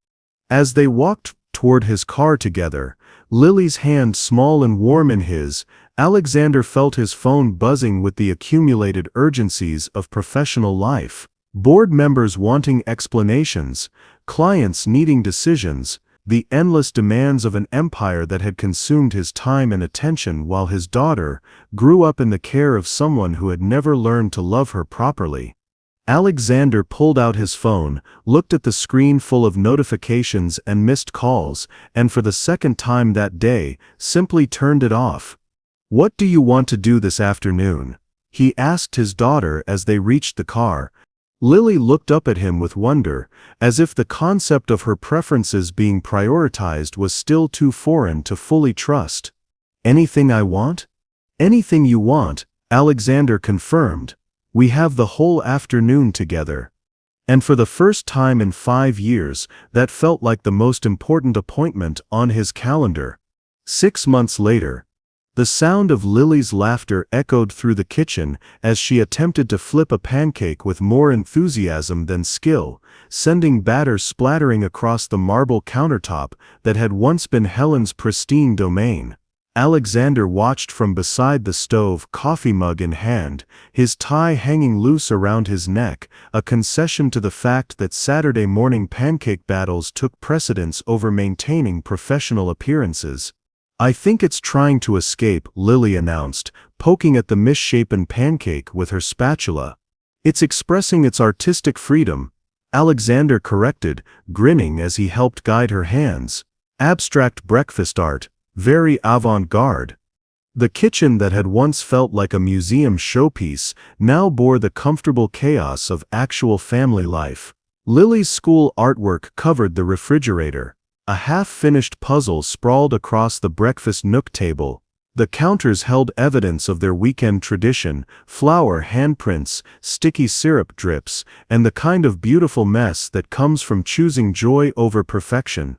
Speaker 1: As they walked toward his car together, Lily's hand small and warm in his, Alexander felt his phone buzzing with the accumulated urgencies of professional life. Board members wanting explanations, clients needing decisions, the endless demands of an empire that had consumed his time and attention while his daughter grew up in the care of someone who had never learned to love her properly. Alexander pulled out his phone, looked at the screen full of notifications and missed calls, and for the second time that day, simply turned it off. "What do you want to do this afternoon?" he asked his daughter as they reached the car. Lily looked up at him with wonder, as if the concept of her preferences being prioritized was still too foreign to fully trust. "Anything I want?" "Anything you want," Alexander confirmed. "We have the whole afternoon together." And for the first time in 5 years, that felt like the most important appointment on his calendar. 6 months later, the sound of Lily's laughter echoed through the kitchen as she attempted to flip a pancake with more enthusiasm than skill, sending batter splattering across the marble countertop that had once been Helen's pristine domain. Alexander watched from beside the stove, coffee mug in hand, his tie hanging loose around his neck, a concession to the fact that Saturday morning pancake battles took precedence over maintaining professional appearances. "I think it's trying to escape," Lily announced, poking at the misshapen pancake with her spatula. "It's expressing its artistic freedom," Alexander corrected, grinning as he helped guide her hands. "Abstract breakfast art. Very avant-garde." The kitchen that had once felt like a museum showpiece now bore the comfortable chaos of actual family life. Lily's school artwork covered the refrigerator. A half-finished puzzle sprawled across the breakfast nook table. The counters held evidence of their weekend tradition, flour handprints, sticky syrup drips, and the kind of beautiful mess that comes from choosing joy over perfection.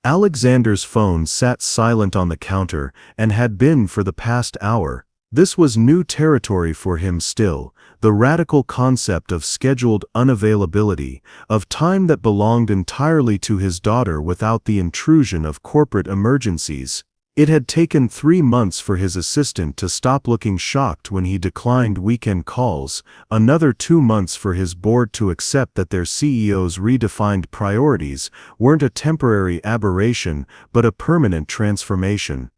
Speaker 1: Alexander's phone sat silent on the counter, and had been for the past hour. This was new territory for him still, the radical concept of scheduled unavailability, of time that belonged entirely to his daughter without the intrusion of corporate emergencies. It had taken 3 months for his assistant to stop looking shocked when he declined weekend calls, another 2 months for his board to accept that their CEO's redefined priorities weren't a temporary aberration but a permanent transformation.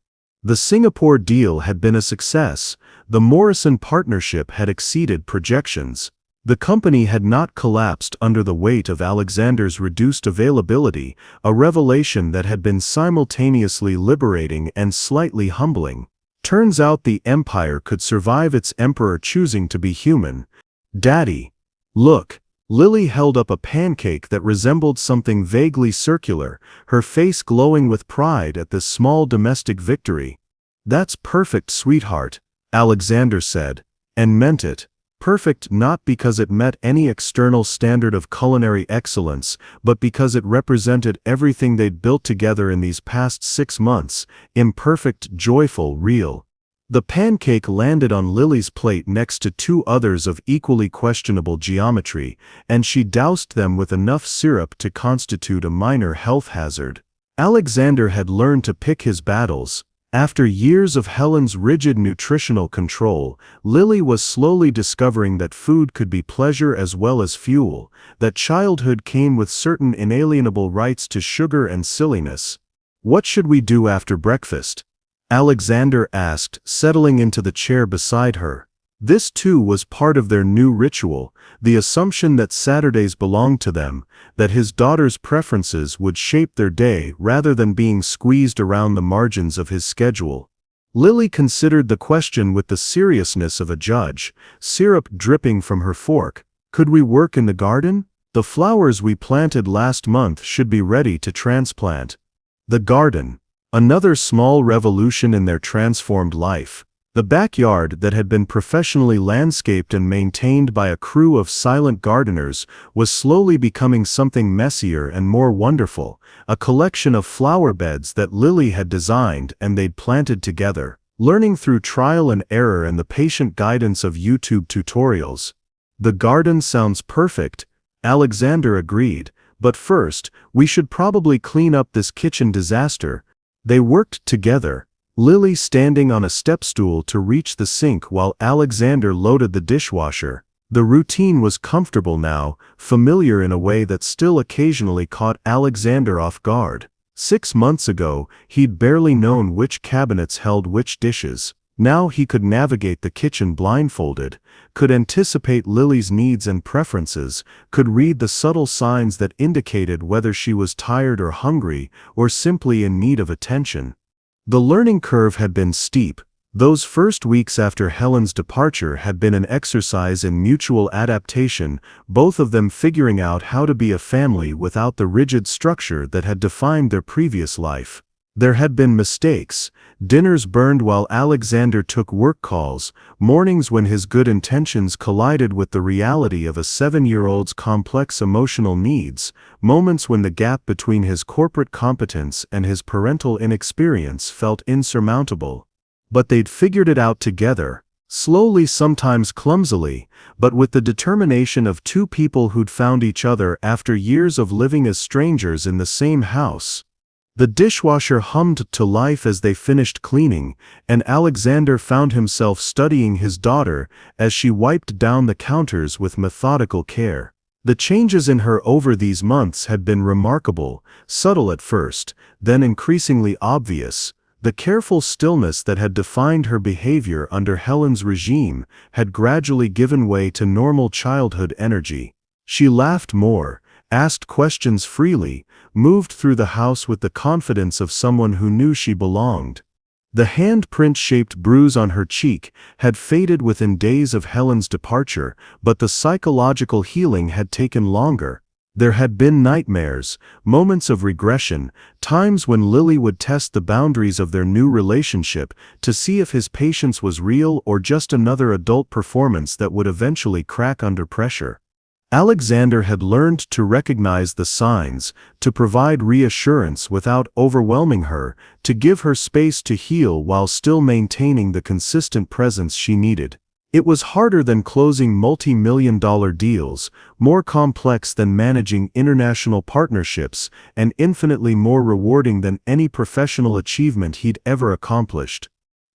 Speaker 1: The Singapore deal had been a success. The Morrison partnership had exceeded projections. The company had not collapsed under the weight of Alexander's reduced availability, a revelation that had been simultaneously liberating and slightly humbling. Turns out the empire could survive its emperor choosing to be human. "Daddy, look." Lily held up a pancake that resembled something vaguely circular, her face glowing with pride at this small domestic victory. "That's perfect, sweetheart," Alexander said, and meant it. Perfect not because it met any external standard of culinary excellence, but because it represented everything they'd built together in these past 6 months, imperfect, joyful, real. The pancake landed on Lily's plate next to 2 others of equally questionable geometry, and she doused them with enough syrup to constitute a minor health hazard. Alexander had learned to pick his battles. After years of Helen's rigid nutritional control, Lily was slowly discovering that food could be pleasure as well as fuel, that childhood came with certain inalienable rights to sugar and silliness. "What should we do after breakfast?" Alexander asked, settling into the chair beside her. This too was part of their new ritual, the assumption that Saturdays belonged to them, that his daughter's preferences would shape their day rather than being squeezed around the margins of his schedule. Lily considered the question with the seriousness of a judge, syrup dripping from her fork. Could we work in the garden? The flowers we planted last month should be ready to transplant. The garden. Another small revolution in their transformed life. The backyard that had been professionally landscaped and maintained by a crew of silent gardeners was slowly becoming something messier and more wonderful, a collection of flower beds that Lily had designed and they'd planted together, learning through trial and error and the patient guidance of YouTube tutorials. The garden sounds perfect, Alexander agreed, but first, we should probably clean up this kitchen disaster. They worked together, Lily standing on a step stool to reach the sink while Alexander loaded the dishwasher. The routine was comfortable now, familiar in a way that still occasionally caught Alexander off guard. 6 months ago, he'd barely known which cabinets held which dishes. Now he could navigate the kitchen blindfolded, could anticipate Lily's needs and preferences, could read the subtle signs that indicated whether she was tired or hungry, or simply in need of attention. The learning curve had been steep. Those first weeks after Helen's departure had been an exercise in mutual adaptation, both of them figuring out how to be a family without the rigid structure that had defined their previous life. There had been mistakes, dinners burned while Alexander took work calls, mornings when his good intentions collided with the reality of a 7-year-old's complex emotional needs, moments when the gap between his corporate competence and his parental inexperience felt insurmountable. But they'd figured it out together, slowly, sometimes clumsily, but with the determination of two people who'd found each other after years of living as strangers in the same house. The dishwasher hummed to life as they finished cleaning, and Alexander found himself studying his daughter as she wiped down the counters with methodical care. The changes in her over these months had been remarkable, subtle at first, then increasingly obvious. The careful stillness that had defined her behavior under Helen's regime had gradually given way to normal childhood energy. She laughed more, asked questions freely, moved through the house with the confidence of someone who knew she belonged. The handprint-shaped bruise on her cheek had faded within days of Helen's departure, but the psychological healing had taken longer. There had been nightmares, moments of regression, times when Lily would test the boundaries of their new relationship to see if his patience was real or just another adult performance that would eventually crack under pressure. Alexander had learned to recognize the signs, to provide reassurance without overwhelming her, to give her space to heal while still maintaining the consistent presence she needed. It was harder than closing multi-million-dollar deals, more complex than managing international partnerships, and infinitely more rewarding than any professional achievement he'd ever accomplished.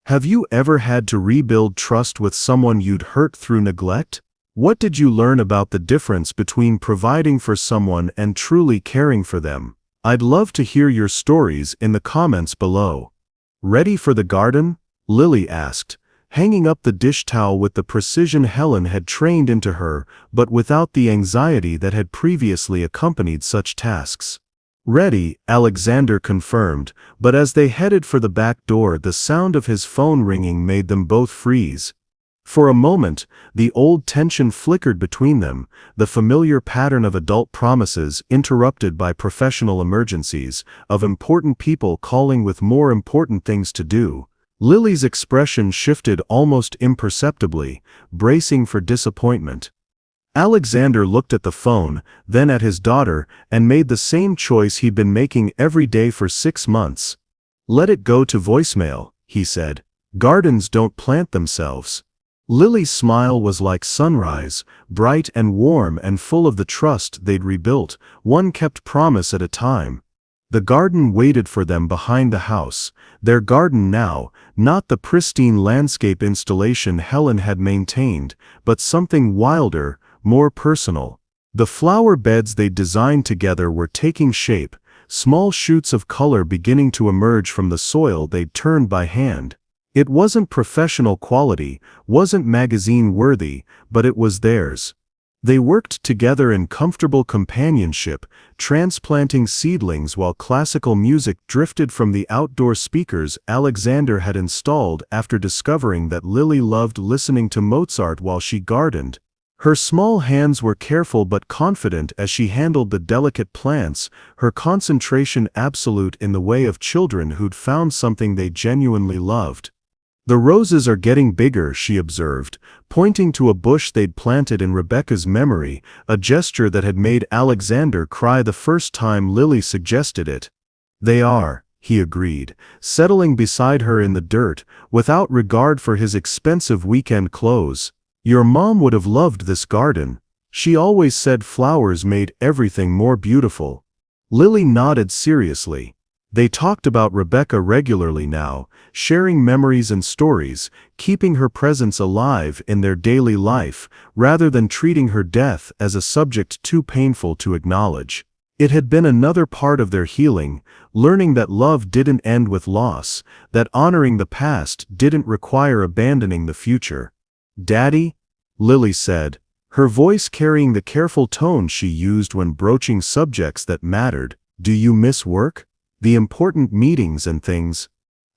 Speaker 1: Have you ever had to rebuild trust with someone you'd hurt through neglect? What did you learn about the difference between providing for someone and truly caring for them? I'd love to hear your stories in the comments below. Ready for the garden? Lily asked, hanging up the dish towel with the precision Helen had trained into her, but without the anxiety that had previously accompanied such tasks. Ready, Alexander confirmed, but as they headed for the back door, the sound of his phone ringing made them both freeze. For a moment, the old tension flickered between them, the familiar pattern of adult promises interrupted by professional emergencies, of important people calling with more important things to do. Lily's expression shifted almost imperceptibly, bracing for disappointment. Alexander looked at the phone, then at his daughter, and made the same choice he'd been making every day for 6 months. "Let it go to voicemail," he said. "Gardens don't plant themselves." Lily's smile was like sunrise, bright and warm and full of the trust they'd rebuilt, one kept promise at a time. The garden waited for them behind the house, their garden now, not the pristine landscape installation Helen had maintained, but something wilder, more personal. The flower beds they'd designed together were taking shape, small shoots of color beginning to emerge from the soil they'd turned by hand. It wasn't professional quality, wasn't magazine-worthy, but it was theirs. They worked together in comfortable companionship, transplanting seedlings while classical music drifted from the outdoor speakers Alexander had installed after discovering that Lily loved listening to Mozart while she gardened. Her small hands were careful but confident as she handled the delicate plants, her concentration absolute in the way of children who'd found something they genuinely loved. "The roses are getting bigger," she observed, pointing to a bush they'd planted in Rebecca's memory, a gesture that had made Alexander cry the first time Lily suggested it. "They are," he agreed, settling beside her in the dirt, without regard for his expensive weekend clothes. "Your mom would have loved this garden. She always said flowers made everything more beautiful." Lily nodded seriously. They talked about Rebecca regularly now, sharing memories and stories, keeping her presence alive in their daily life, rather than treating her death as a subject too painful to acknowledge. It had been another part of their healing, learning that love didn't end with loss, that honoring the past didn't require abandoning the future. "Daddy?" Lily said, her voice carrying the careful tone she used when broaching subjects that mattered. "Do you miss work? The important meetings and things?"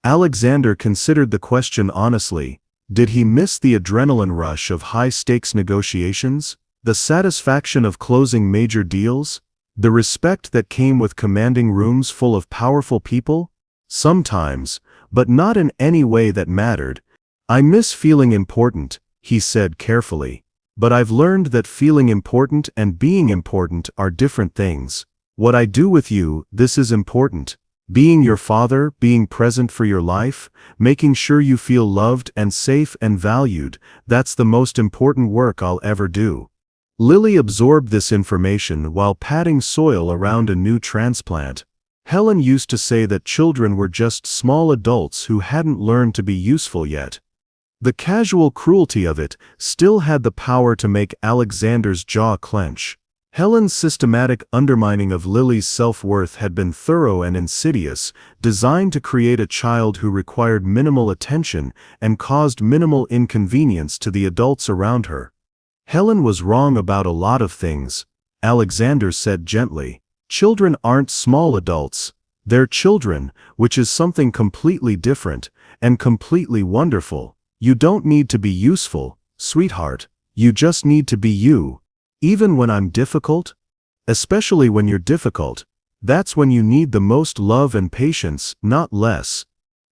Speaker 1: Alexander considered the question honestly. Did he miss the adrenaline rush of high-stakes negotiations? The satisfaction of closing major deals? The respect that came with commanding rooms full of powerful people? Sometimes, but not in any way that mattered. "I miss feeling important," he said carefully. "But I've learned that feeling important and being important are different things. What I do with you, this is important. Being your father, being present for your life, making sure you feel loved and safe and valued, that's the most important work I'll ever do." Lily absorbed this information while patting soil around a new transplant. Helen used to say that children were just small adults who hadn't learned to be useful yet. The casual cruelty of it still had the power to make Alexander's jaw clench. Helen's systematic undermining of Lily's self-worth had been thorough and insidious, designed to create a child who required minimal attention and caused minimal inconvenience to the adults around her. "Helen was wrong about a lot of things," Alexander said gently. "Children aren't small adults. They're children, which is something completely different, and completely wonderful. You don't need to be useful, sweetheart. You just need to be you. Even when I'm difficult? Especially when you're difficult. That's when you need the most love and patience, not less."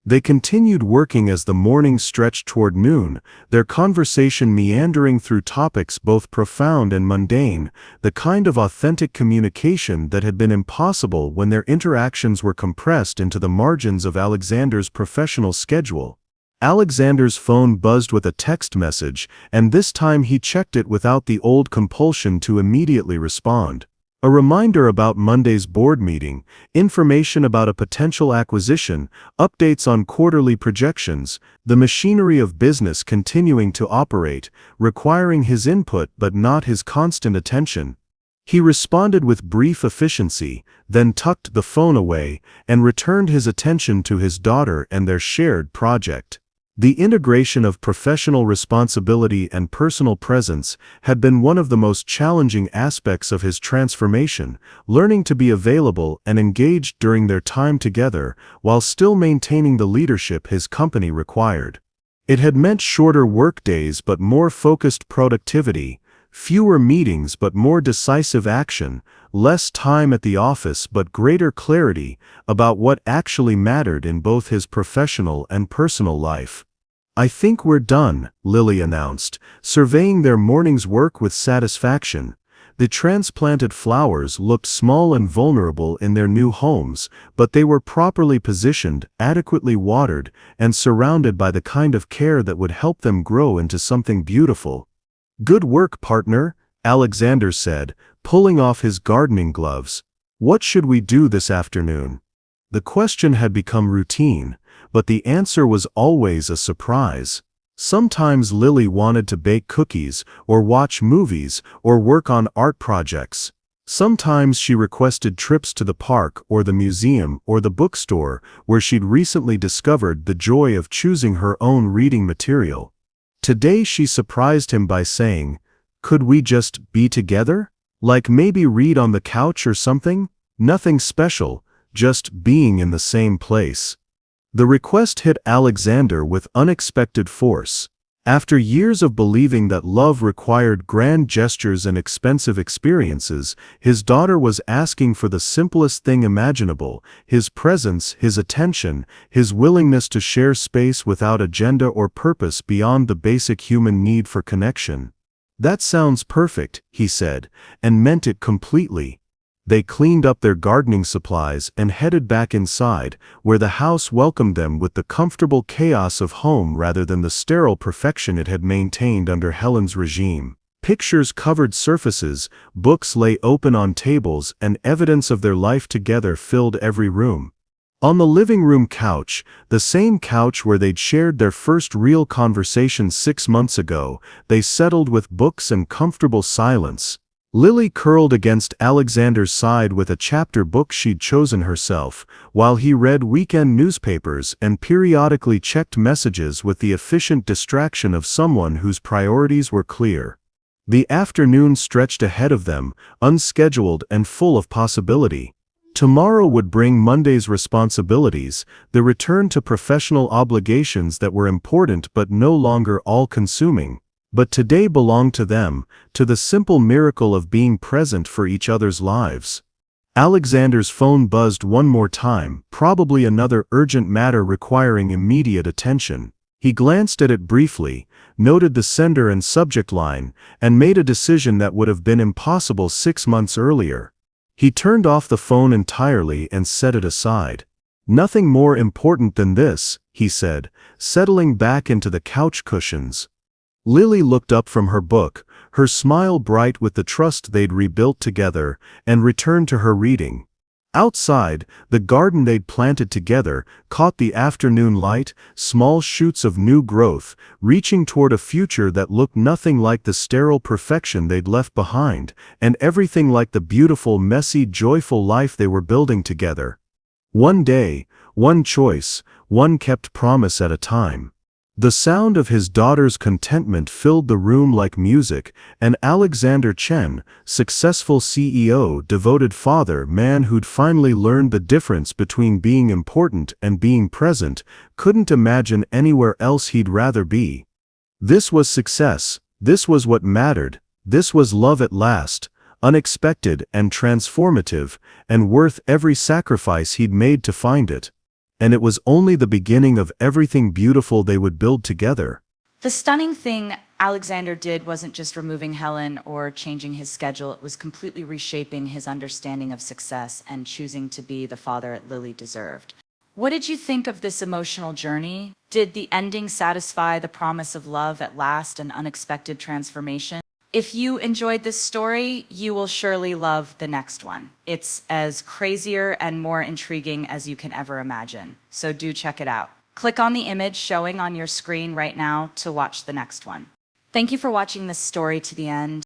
Speaker 1: They continued working as the morning stretched toward noon, their conversation meandering through topics both profound and mundane, the kind of authentic communication that had been impossible when their interactions were compressed into the margins of Alexander's professional schedule. Alexander's phone buzzed with a text message, and this time he checked it without the old compulsion to immediately respond. A reminder about Monday's board meeting, information about a potential acquisition, updates on quarterly projections, the machinery of business continuing to operate, requiring his input but not his constant attention. He responded with brief efficiency, then tucked the phone away, and returned his attention to his daughter and their shared project. The integration of professional responsibility and personal presence had been one of the most challenging aspects of his transformation, learning to be available and engaged during their time together while still maintaining the leadership his company required. It had meant shorter workdays but more focused productivity, fewer meetings but more decisive action, less time at the office but greater clarity about what actually mattered in both his professional and personal life. "I think we're done," Lily announced, surveying their morning's work with satisfaction. The transplanted flowers looked small and vulnerable in their new homes, but they were properly positioned, adequately watered, and surrounded by the kind of care that would help them grow into something beautiful. "Good work, partner," Alexander said, pulling off his gardening gloves. "What should we do this afternoon?" The question had become routine, but the answer was always a surprise. Sometimes Lily wanted to bake cookies, or watch movies, or work on art projects. Sometimes she requested trips to the park or the museum or the bookstore where she'd recently discovered the joy of choosing her own reading material. Today she surprised him by saying, "Could we just be together? Like maybe read on the couch or something? Nothing special, just being in the same place." The request hit Alexander with unexpected force. After years of believing that love required grand gestures and expensive experiences, his daughter was asking for the simplest thing imaginable: his presence, his attention, his willingness to share space without agenda or purpose beyond the basic human need for connection. "That sounds perfect," he said, and meant it completely. They cleaned up their gardening supplies and headed back inside, where the house welcomed them with the comfortable chaos of home rather than the sterile perfection it had maintained under Helen's regime. Pictures covered surfaces, books lay open on tables, and evidence of their life together filled every room. On the living room couch, the same couch where they'd shared their first real conversation 6 months ago, they settled with books and comfortable silence. Lily curled against Alexander's side with a chapter book she'd chosen herself, while he read weekend newspapers and periodically checked messages with the efficient distraction of someone whose priorities were clear. The afternoon stretched ahead of them, unscheduled and full of possibility. Tomorrow would bring Monday's responsibilities, the return to professional obligations that were important but no longer all-consuming. But today belonged to them, to the simple miracle of being present for each other's lives. Alexander's phone buzzed one more time, probably another urgent matter requiring immediate attention. He glanced at it briefly, noted the sender and subject line, and made a decision that would have been impossible 6 months earlier. He turned off the phone entirely and set it aside. "Nothing more important than this," he said, settling back into the couch cushions. Lily looked up from her book, her smile bright with the trust they'd rebuilt together, and returned to her reading. Outside, the garden they'd planted together caught the afternoon light, small shoots of new growth, reaching toward a future that looked nothing like the sterile perfection they'd left behind, and everything like the beautiful, messy, joyful life they were building together. One day, one choice, one kept promise at a time. The sound of his daughter's contentment filled the room like music, and Alexander Chen, successful CEO, devoted father, man who'd finally learned the difference between being important and being present, couldn't imagine anywhere else he'd rather be. This was success, this was what mattered, this was love at last, unexpected and transformative, and worth every sacrifice he'd made to find it. And it was only the beginning of everything beautiful they would build together.
Speaker 2: The stunning thing Alexander did wasn't just removing Helen or changing his schedule, it was completely reshaping his understanding of success and choosing to be the father Lily deserved. What did you think of this emotional journey? Did the ending satisfy the promise of love at last and unexpected transformation? If you enjoyed this story, you will surely love the next one. It's as crazier and more intriguing as you can ever imagine, so do check it out. Click on the image showing on your screen right now to watch the next one. Thank you for watching this story to the end.